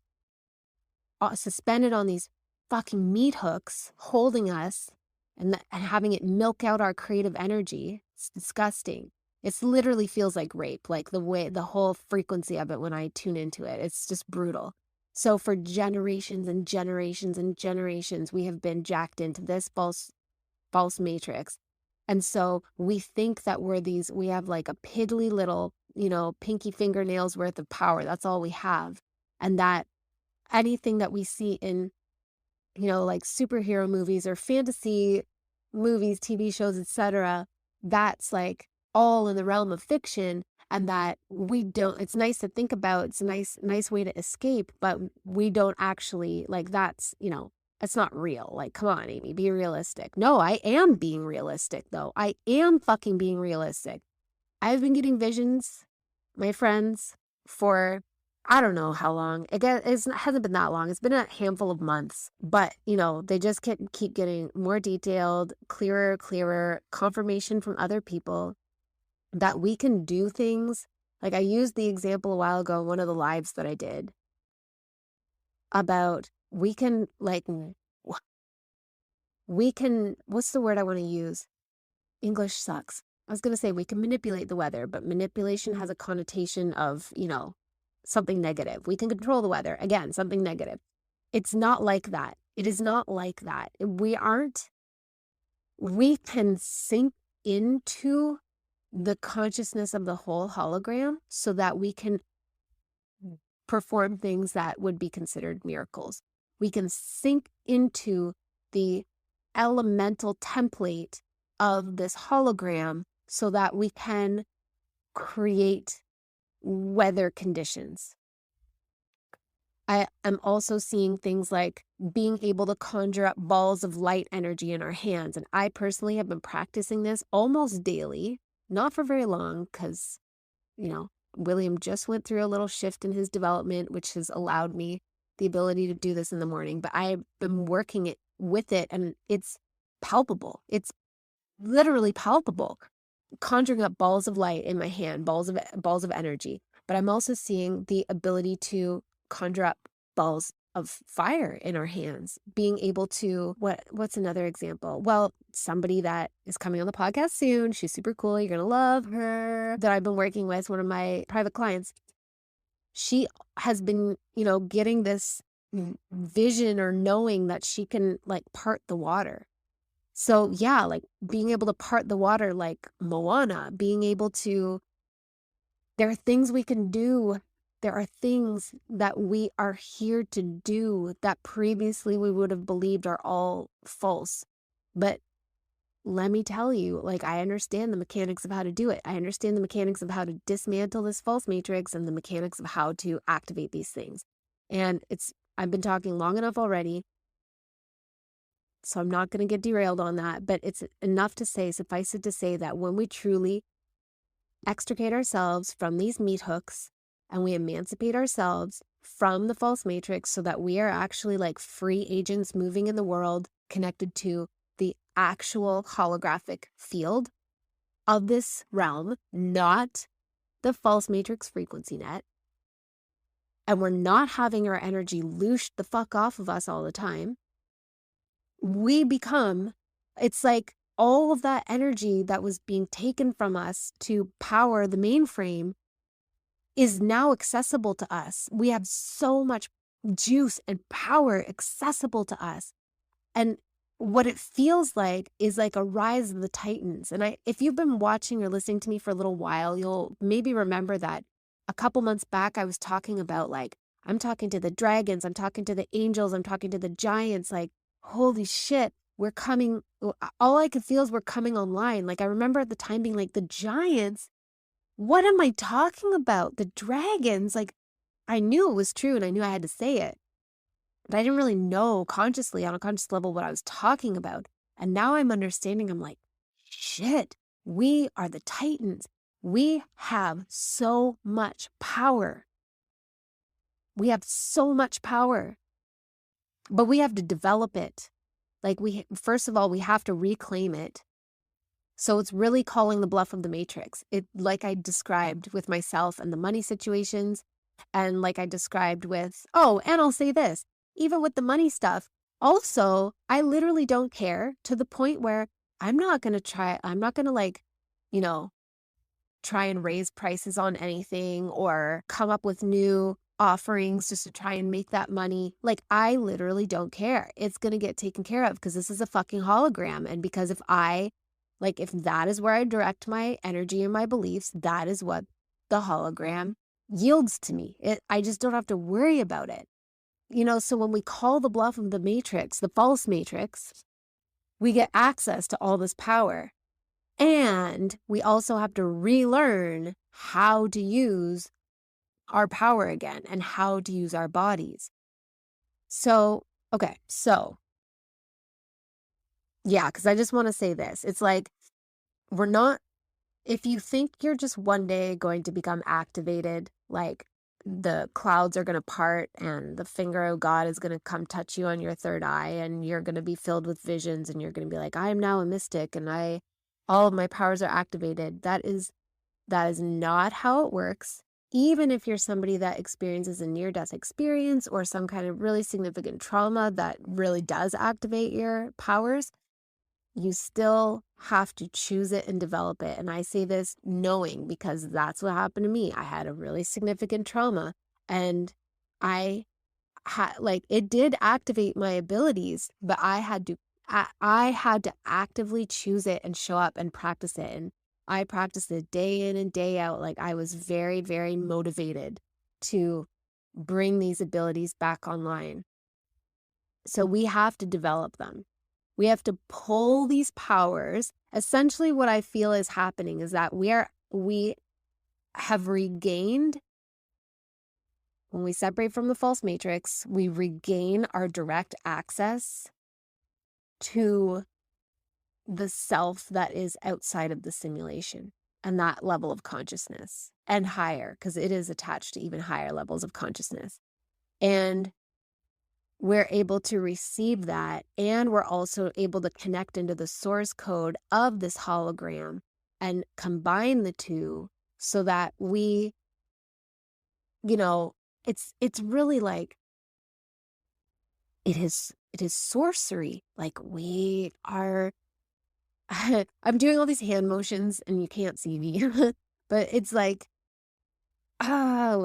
S1: suspended on these fucking meat hooks, holding us and having it milk out our creative energy. It's disgusting. It literally feels like rape, like the whole frequency of it when I tune into it. It's just brutal. So for generations and generations and generations, we have been jacked into this false matrix. And so we think that we have like a piddly little, pinky fingernails worth of power. That's all we have. And that anything that we see in, like superhero movies or fantasy movies, TV shows, etc., that's like all in the realm of fiction. And that it's nice to think about. It's a nice way to escape, but we don't actually that's, it's not real. Like, come on, Amy, be realistic. No, I am being realistic, though. I am fucking being realistic. I've been getting visions, my friends, for I don't know how long. It hasn't been that long. It's been a handful of months. But, they just keep getting more detailed, clearer confirmation from other people that we can do things. Like I used the example a while ago in one of the lives that I did about we can what's the word I want to use? English sucks. I was going to say we can manipulate the weather, but manipulation has a connotation of, something negative. We can control the weather. Again, something negative. It's not like that. It is not like that. We can sink into the consciousness of the whole hologram so that we can perform things that would be considered miracles. We can sink into the elemental template of this hologram so that we can create weather conditions. I am also seeing things like being able to conjure up balls of light energy in our hands. And I personally have been practicing this almost daily, not for very long, because, William just went through a little shift in his development, which has allowed me the ability to do this in the morning. But I've been working with it, and it's palpable. It's literally palpable. Conjuring up balls of light in my hand, balls of energy. But I'm also seeing the ability to conjure up balls of fire in our hands, being able to, what's another example? Well, somebody that is coming on the podcast soon, she's super cool, you're gonna love her, that I've been working with, one of my private clients. She has been, getting this vision or knowing that she can like part the water. So yeah, like being able to part the water like Moana, being able to, there are things we can do. There are things that we are here to do that previously we would have believed are all false. But let me tell you, like, I understand the mechanics of how to do it. I understand the mechanics of how to dismantle this false matrix and the mechanics of how to activate these things. And I've been talking long enough already, so I'm not going to get derailed on that, but it's enough to say, suffice it to say, that when we truly extricate ourselves from these meat hooks and we emancipate ourselves from the false matrix so that we are actually like free agents moving in the world, connected to the actual holographic field of this realm, not the false matrix frequency net, and we're not having our energy loosed the fuck off of us all the time, it's like all of that energy that was being taken from us to power the mainframe is now accessible to us. We have so much juice and power accessible to us. And what it feels like is like a rise of the Titans. And if you've been watching or listening to me for a little while, you'll maybe remember that a couple months back, I was talking about like, I'm talking to the dragons, I'm talking to the angels, I'm talking to the giants, like, holy shit, we're coming. All I could feel is we're coming online. Like, I remember at the time being like, the giants, what am I talking about? The dragons, like, I knew it was true and I knew I had to say it. But I didn't really know consciously, on a conscious level, what I was talking about. And now I'm understanding, I'm like, shit, we are the Titans. We have so much power. We have so much power, but we have to develop it. Like first of all, we have to reclaim it. So it's really calling the bluff of the matrix. It, like I described with myself and the money situations, and like I described with, and I'll say this, even with the money stuff, also, I literally don't care, to the point where I'm not going to like, try and raise prices on anything or come up with new offerings just to try and make that money. Like, I literally don't care. It's going to get taken care of because this is a fucking hologram. And because if that is where I direct my energy and my beliefs, that is what the hologram yields to me. I just don't have to worry about it. So when we call the bluff of the matrix, the false matrix, we get access to all this power. And we also have to relearn how to use our power again and how to use our bodies. So, okay. So, yeah, because I just want to say this. It's like, if you think you're just one day going to become activated, like the clouds are going to part and the finger of God is going to come touch you on your third eye and you're going to be filled with visions and you're going to be like, I am now a mystic and all of my powers are activated. That is not how it works. Even if you're somebody that experiences a near-death experience or some kind of really significant trauma that really does activate your powers, you still have to choose it and develop it. And I say this knowing, because that's what happened to me. I had a really significant trauma and it did activate my abilities, but I had to actively choose it and show up and practice it. And I practiced it day in and day out. Like, I was very, very motivated to bring these abilities back online. So we have to develop them. We have to pull these powers. Essentially, what I feel is happening is that we have regained, when we separate from the false matrix, we regain our direct access to the self that is outside of the simulation and that level of consciousness, and higher, because it is attached to even higher levels of consciousness. And we're able to receive that, and we're also able to connect into the source code of this hologram and combine the two so that we, you know, it's really like it is sorcery. Like we are I'm doing all these hand motions and you can't see me, but it's like doing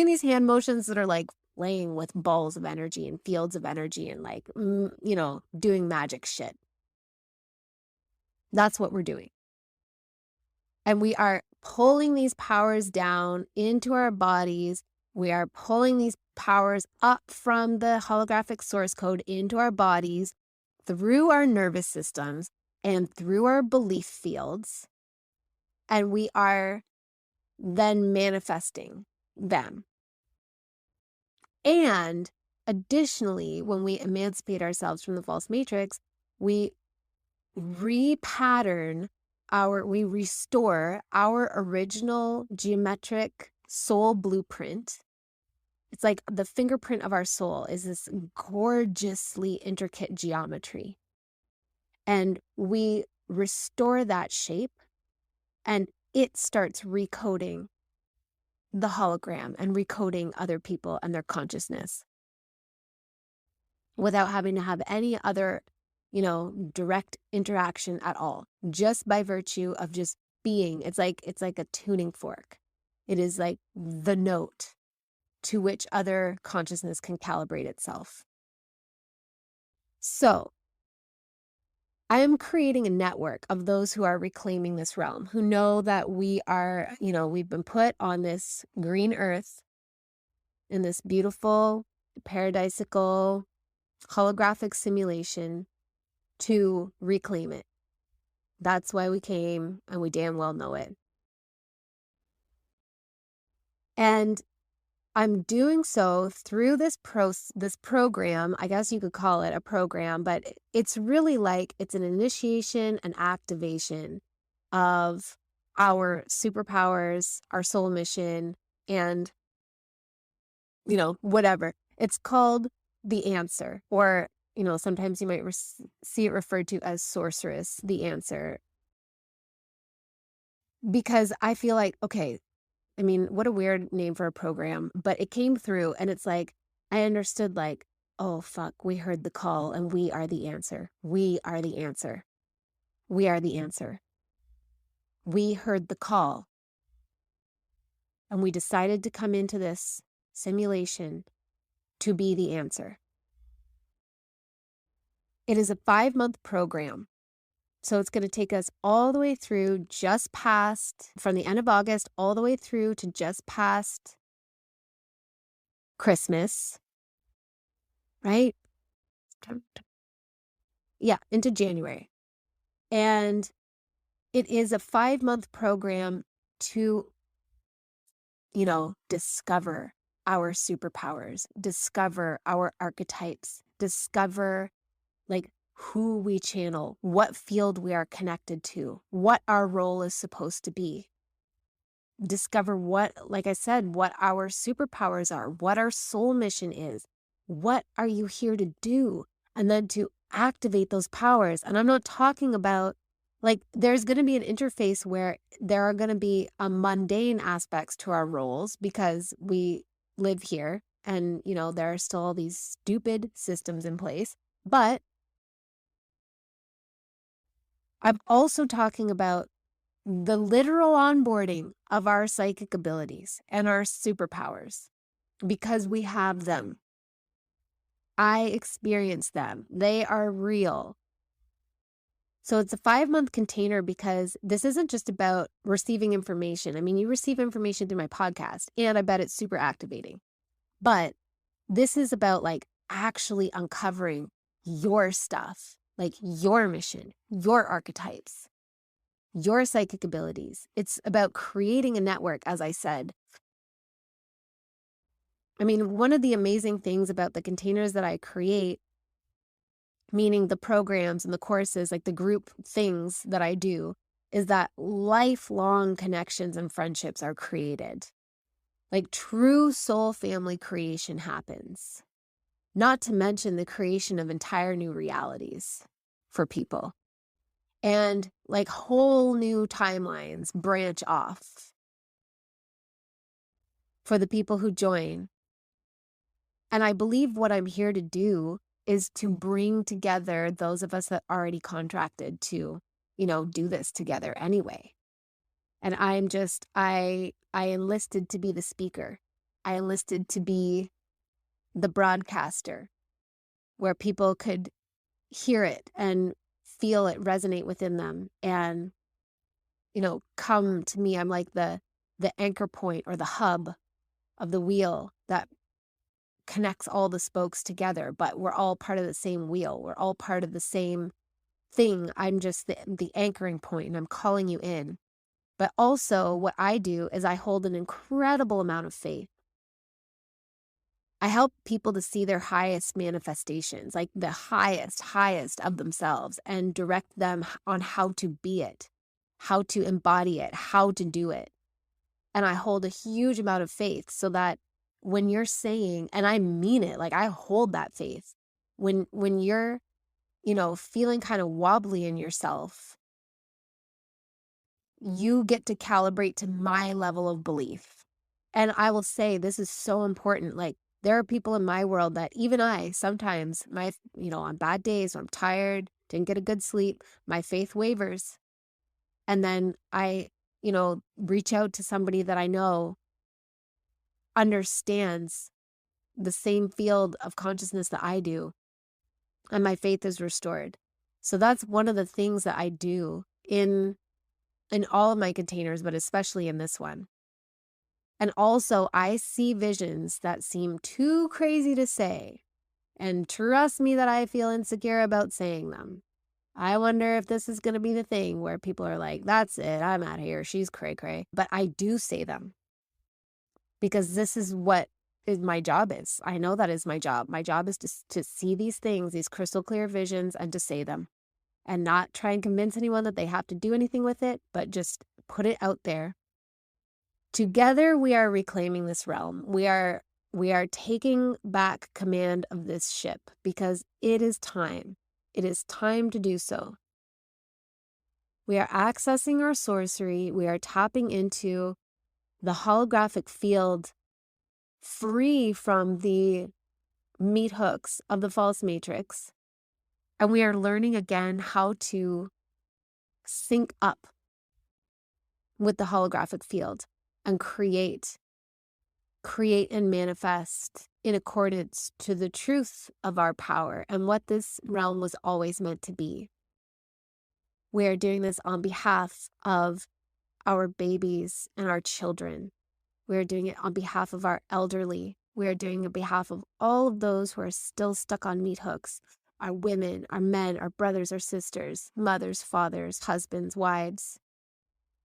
S1: these hand motions that are like playing with balls of energy and fields of energy and like, doing magic shit. That's what we're doing. And we are pulling these powers down into our bodies. We are pulling these powers up from the holographic source code into our bodies through our nervous systems and through our belief fields. And we are then manifesting them. And additionally, when we emancipate ourselves from the false matrix, we we restore our original geometric soul blueprint. It's like the fingerprint of our soul is this gorgeously intricate geometry. And we restore that shape, and it starts recoding the hologram and recoding other people and their consciousness without having to have any other, direct interaction at all, just by virtue of just being. It's like a tuning fork. It is like the note to which other consciousness can calibrate itself. So I am creating a network of those who are reclaiming this realm, who know that we are, we've been put on this green earth in this beautiful, paradisical, holographic simulation to reclaim it. That's why we came, and we damn well know it. And I'm doing so through this program. I guess you could call it a program, but it's really like it's an initiation and activation of our superpowers, our soul mission, and, whatever. It's called the answer, or, sometimes you might see it referred to as sorceress, the answer. Because I feel like, okay, I mean, what a weird name for a program, but it came through and it's like, I understood like, oh, fuck, we heard the call and we are the answer. We are the answer. We are the answer. We heard the call and we decided to come into this simulation to be the answer. It is a 5-month program. So it's going to take us all the way through from the end of August, all the way through to just past Christmas, right? Yeah, into January. And it is a 5-month program to, discover our superpowers, discover our archetypes, discover like who we channel, what field we are connected to, what our role is supposed to be. Discover what, like I said, what our superpowers are, what our soul mission is. What are you here to do? And then to activate those powers. And I'm not talking about there's going to be an interface where there are going to be mundane aspects to our roles because we live here and, there are still all these stupid systems in place. But I'm also talking about the literal onboarding of our psychic abilities and our superpowers because we have them. I experience them. They are real. So it's a 5-month container because this isn't just about receiving information. I mean, you receive information through my podcast and I bet it's super activating. But this is about actually uncovering your stuff, like your mission, your archetypes, your psychic abilities. It's about creating a network, as I said. I mean, one of the amazing things about the containers that I create, meaning the programs and the courses, like the group things that I do, is that lifelong connections and friendships are created. Like true soul family creation happens. Not to mention the creation of entire new realities for people. And like whole new timelines branch off for the people who join. And I believe what I'm here to do is to bring together those of us that already contracted to, do this together anyway. And I enlisted to be the speaker. I enlisted to be the broadcaster where people could hear it and feel it resonate within them and, come to me. I'm like the anchor point or the hub of the wheel that connects all the spokes together, but we're all part of the same wheel. We're all part of the same thing. I'm just the anchoring point and I'm calling you in. But also what I do is I hold an incredible amount of faith. I help people to see their highest manifestations, like the highest of themselves, and direct them on how to be it, how to embody it, how to do it. And I hold a huge amount of faith so that when you're saying, and I mean it, like I hold that faith, when you're, feeling kind of wobbly in yourself, you get to calibrate to my level of belief. And I will say this is so important. Like there are people in my world that even I sometimes on bad days when I'm tired, didn't get a good sleep, my faith wavers. And then I, reach out to somebody that I know understands the same field of consciousness that I do, and my faith is restored. So that's one of the things that I do in all of my containers, but especially in this one. And also I see visions that seem too crazy to say. And trust me that I feel insecure about saying them. I wonder if this is going to be the thing where people are like, that's it, I'm out of here, she's cray cray. But I do say them because this is what my job is. I know that is my job. My job is to see these things, these crystal clear visions, and to say them and not try and convince anyone that they have to do anything with it, but just put it out there. Together, we are reclaiming this realm. We are taking back command of this ship because it is time. It is time to do so. We are accessing our sorcery. We are tapping into the holographic field free from the meat hooks of the false matrix. And we are learning again how to sync up with the holographic field and create and manifest in accordance to the truth of our power and what this realm was always meant to be. We are doing this on behalf of our babies and our children. We are doing it on behalf of our elderly. We are doing it on behalf of all of those who are still stuck on meat hooks, our women, our men, our brothers, our sisters, mothers, fathers, husbands, wives.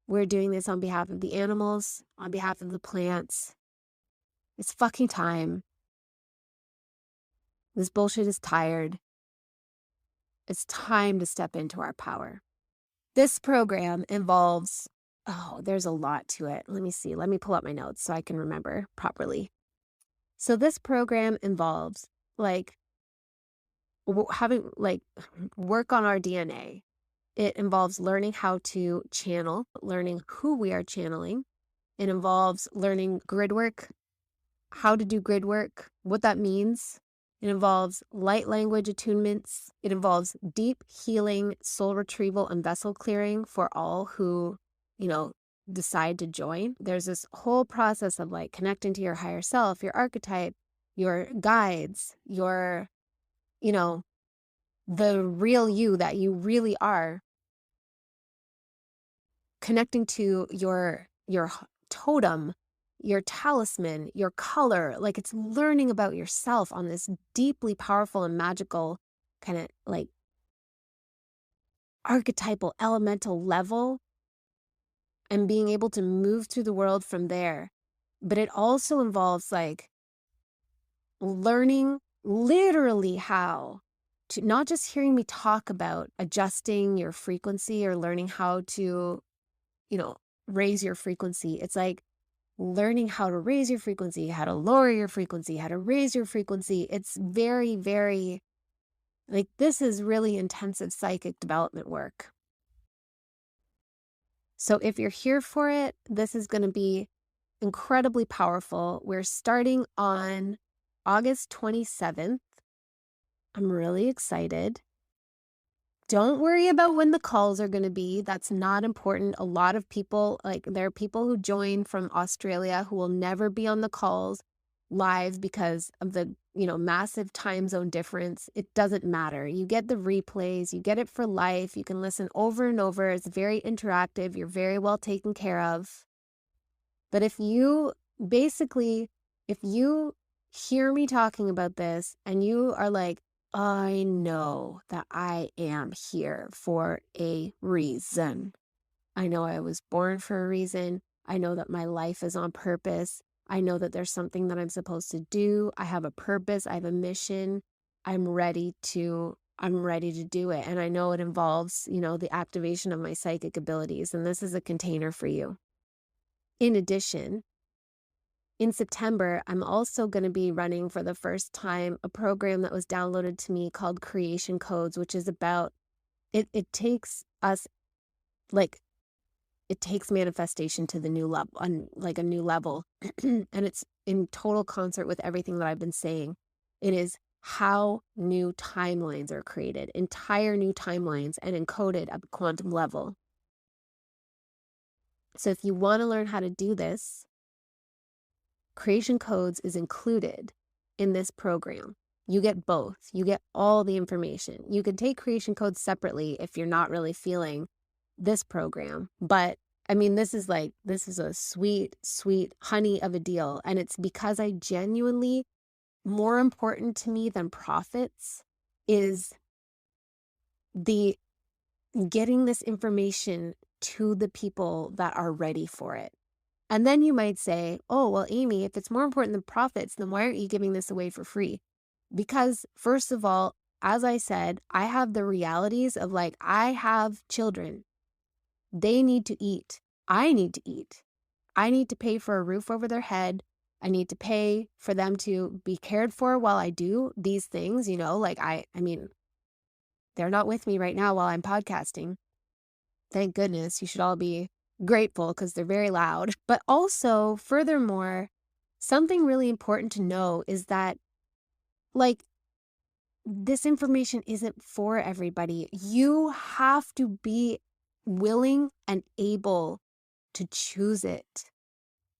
S1: We're doing this on behalf of the animals, on behalf of the plants. It's fucking time. This bullshit is tired. It's time to step into our power. This program involves, there's a lot to it. Let me see. Let me pull up my notes so I can remember properly. So this program involves having work on our DNA. It involves learning how to channel, learning who we are channeling. It involves learning grid work, how to do grid work, what that means. It involves light language attunements. It involves deep healing, soul retrieval, and vessel clearing for all who, decide to join. There's this whole process of connecting to your higher self, your archetype, your guides, your, the real you that you really are, connecting to your totem, your talisman, your color. It's learning about yourself on this deeply powerful and magical kind of archetypal elemental level, and being able to move through the world from there. But it also involves learning literally how to, not just hearing me talk about adjusting your frequency or learning how to, raise your frequency. It's learning how to raise your frequency, how to lower your frequency, how to raise your frequency. It's very, very, like, this is really intensive psychic development work. So if you're here for it, this is going to be incredibly powerful. We're starting on August 27th. I'm really excited. Don't worry about when the calls are going to be. That's not important. A lot of people, like, there are people who join from Australia who will never be on the calls live because of the, massive time zone difference. It doesn't matter. You get the replays, you get it for life. You can listen over and over. It's very interactive. You're very well taken care of. But if you hear me talking about this and you are like, I know that I am here for a reason. I know I was born for a reason. I know that my life is on purpose. I know that there's something that I'm supposed to do. I have a purpose. I have a mission. I'm ready to do it. And I know it involves, the activation of my psychic abilities. And this is a container for you. In addition, in September, I'm also going to be running for the first time a program that was downloaded to me called Creation Codes, which is about, it takes us, like, it takes manifestation to the new level, like a new level. And it's in total concert with everything that I've been saying. It is how new timelines are created, entire new timelines, and encoded at the quantum level. So if you want to learn how to do this, Creation Codes is included in this program. You get both. You get all the information. You can take Creation Codes separately if you're not really feeling this program. But I mean, this is a sweet, sweet honey of a deal. And it's because I genuinely, more important to me than profits is the getting this information to the people that are ready for it. And then you might say, oh, well, Amy, if it's more important than profits, then why aren't you giving this away for free? Because first of all, as I said, I have the realities of, like, I have children. They need to eat. I need to eat. I need to pay for a roof over their head. I need to pay for them to be cared for while I do these things, like I mean, they're not with me right now while I'm podcasting. Thank goodness. You should all be grateful because they're very loud. But also, furthermore, something really important to know is that, like, this information isn't for everybody. You have to be willing and able to choose it.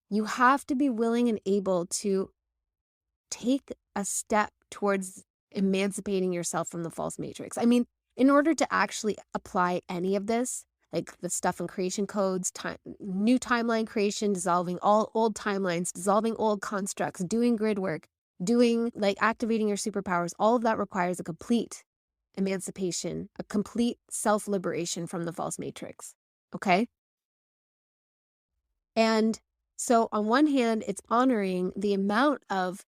S1: You have to be willing and able to take a step towards emancipating yourself from the false matrix. I mean, in order to actually apply any of this, like the stuff in Creation Codes, new timeline creation, dissolving all old timelines, dissolving old constructs, doing grid work, doing, like, activating your superpowers, all of that requires a complete emancipation, a complete self-liberation from the false matrix. Okay? And so on one hand, it's honoring the amount of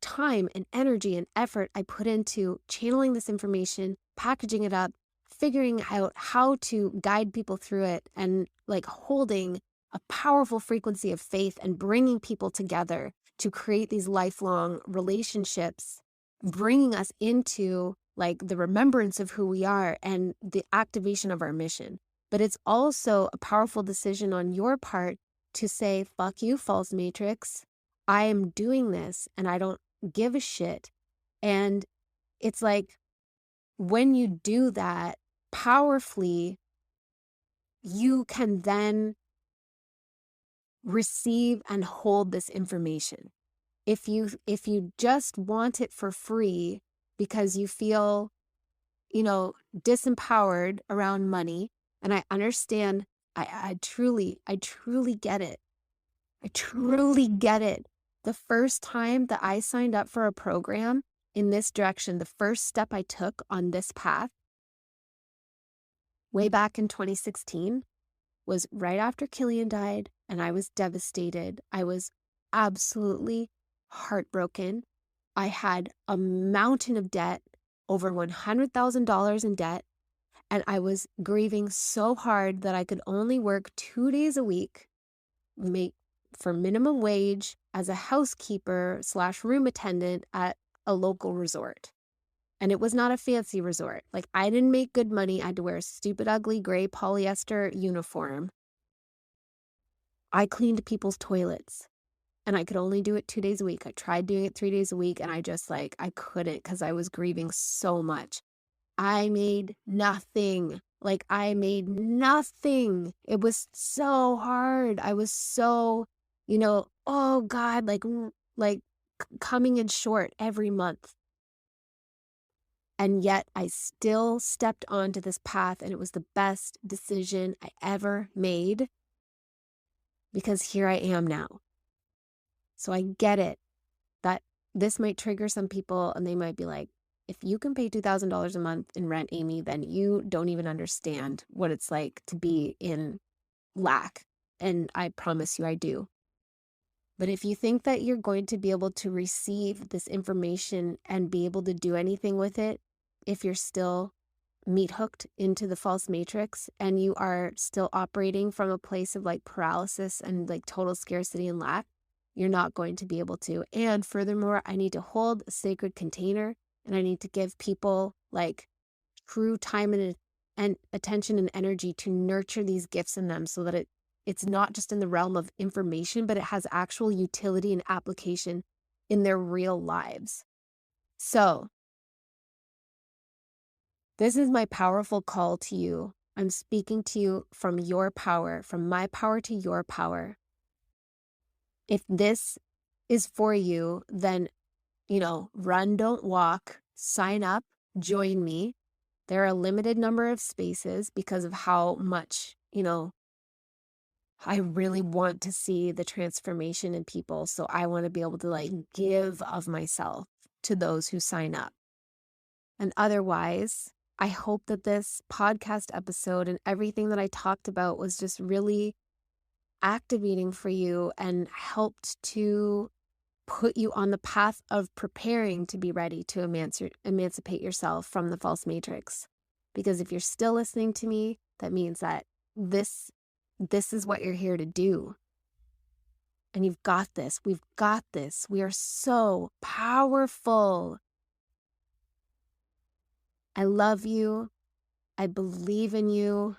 S1: time and energy and effort I put into channeling this information, packaging it up, figuring out how to guide people through it, and, like, holding a powerful frequency of faith and bringing people together to create these lifelong relationships, bringing us into, like, the remembrance of who we are and the activation of our mission. But it's also a powerful decision on your part to say, fuck you, false matrix. I am doing this and I don't give a shit. And it's like, when you do that powerfully, you can then receive and hold this information. If you just want it for free because you feel, disempowered around money, and I understand, I truly get it. I truly get it. The first time that I signed up for a program in this direction, the first step I took on this path, way back in 2016, was right after Killian died, and I was devastated. I was absolutely heartbroken. I had a mountain of debt, over $100,000 in debt, and I was grieving so hard that I could only work 2 days a week, make for minimum wage as a housekeeper / room attendant at a local resort. And it was not a fancy resort. Like, I didn't make good money. I had to wear a stupid, ugly gray polyester uniform. I cleaned people's toilets, and I could only do it 2 days a week. I tried doing it 3 days a week, and I just I couldn't, because I was grieving so much. I made nothing. I made nothing. It was so hard. I was so, oh God, coming in short every month. And yet I still stepped onto this path, and it was the best decision I ever made, because here I am now. So I get it that this might trigger some people, and they might be like, if you can pay $2,000 a month in rent, Amy, then you don't even understand what it's like to be in lack. And I promise you I do. But if you think that you're going to be able to receive this information and be able to do anything with it, if you're still meat hooked into the false matrix and you are still operating from a place of paralysis and total scarcity and lack, you're not going to be able to. And furthermore, I need to hold a sacred container, and I need to give people true time and attention and energy to nurture these gifts in them, so that it's not just in the realm of information, but it has actual utility and application in their real lives. So this is my powerful call to you. I'm speaking to you from your power, from my power to your power. If this is for you, then, run, don't walk, sign up, join me. There are a limited number of spaces because of how much, I really want to see the transformation in people. So I want to be able to give of myself to those who sign up. And otherwise, I hope that this podcast episode and everything that I talked about was just really activating for you and helped to put you on the path of preparing to be ready to emancipate yourself from the false matrix. Because if you're still listening to me, that means that this is what you're here to do. And you've got this. We've got this. We are so powerful. I love you. I believe in you.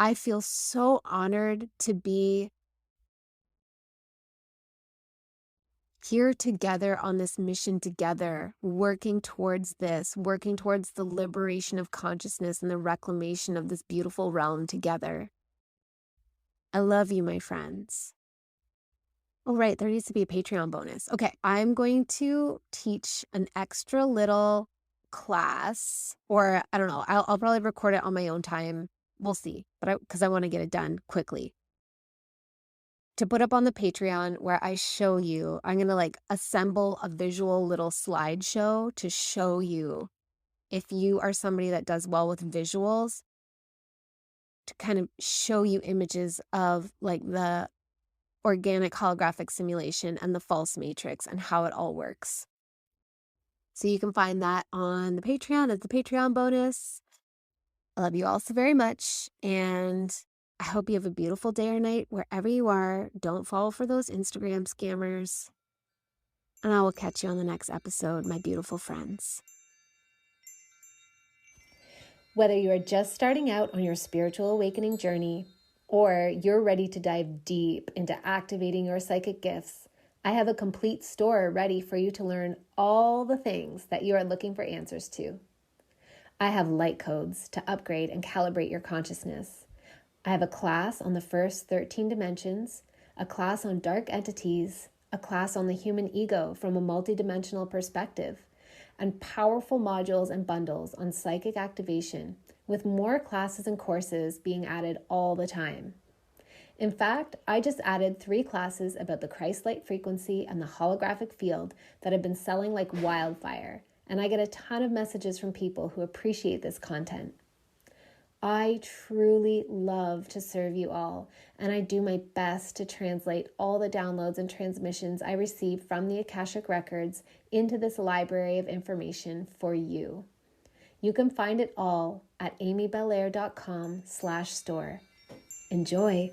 S1: I feel so honored to be here together on this mission together, working towards the liberation of consciousness and the reclamation of this beautiful realm together. I love you, my friends. Oh, right, there needs to be a Patreon bonus. Okay, I'm going to teach an extra little class, or I don't know, I'll probably record it on my own time. We'll see, but because I want to get it done quickly, to put up on the Patreon, where I show you, I'm going to assemble a visual little slideshow to show you, if you are somebody that does well with visuals, to kind of show you images of the organic holographic simulation and the false matrix and how it all works. So you can find that on the Patreon as the Patreon bonus. I love you all so very much, and I hope you have a beautiful day or night wherever you are. Don't fall for those Instagram scammers. And I will catch you on the next episode, my beautiful friends.
S2: Whether you are just starting out on your spiritual awakening journey, or you're ready to dive deep into activating your psychic gifts, I have a complete store ready for you to learn all the things that you are looking for answers to. I have light codes to upgrade and calibrate your consciousness. I have a class on the first 13 dimensions, a class on dark entities, a class on the human ego from a multidimensional perspective, and powerful modules and bundles on psychic activation, with more classes and courses being added all the time. In fact, I just added 3 classes about the Christ light frequency and the holographic field that have been selling like wildfire, and I get a ton of messages from people who appreciate this content. I truly love to serve you all, and I do my best to translate all the downloads and transmissions I receive from the Akashic Records into this library of information for you. You can find it all at amybelair.com/store. Enjoy!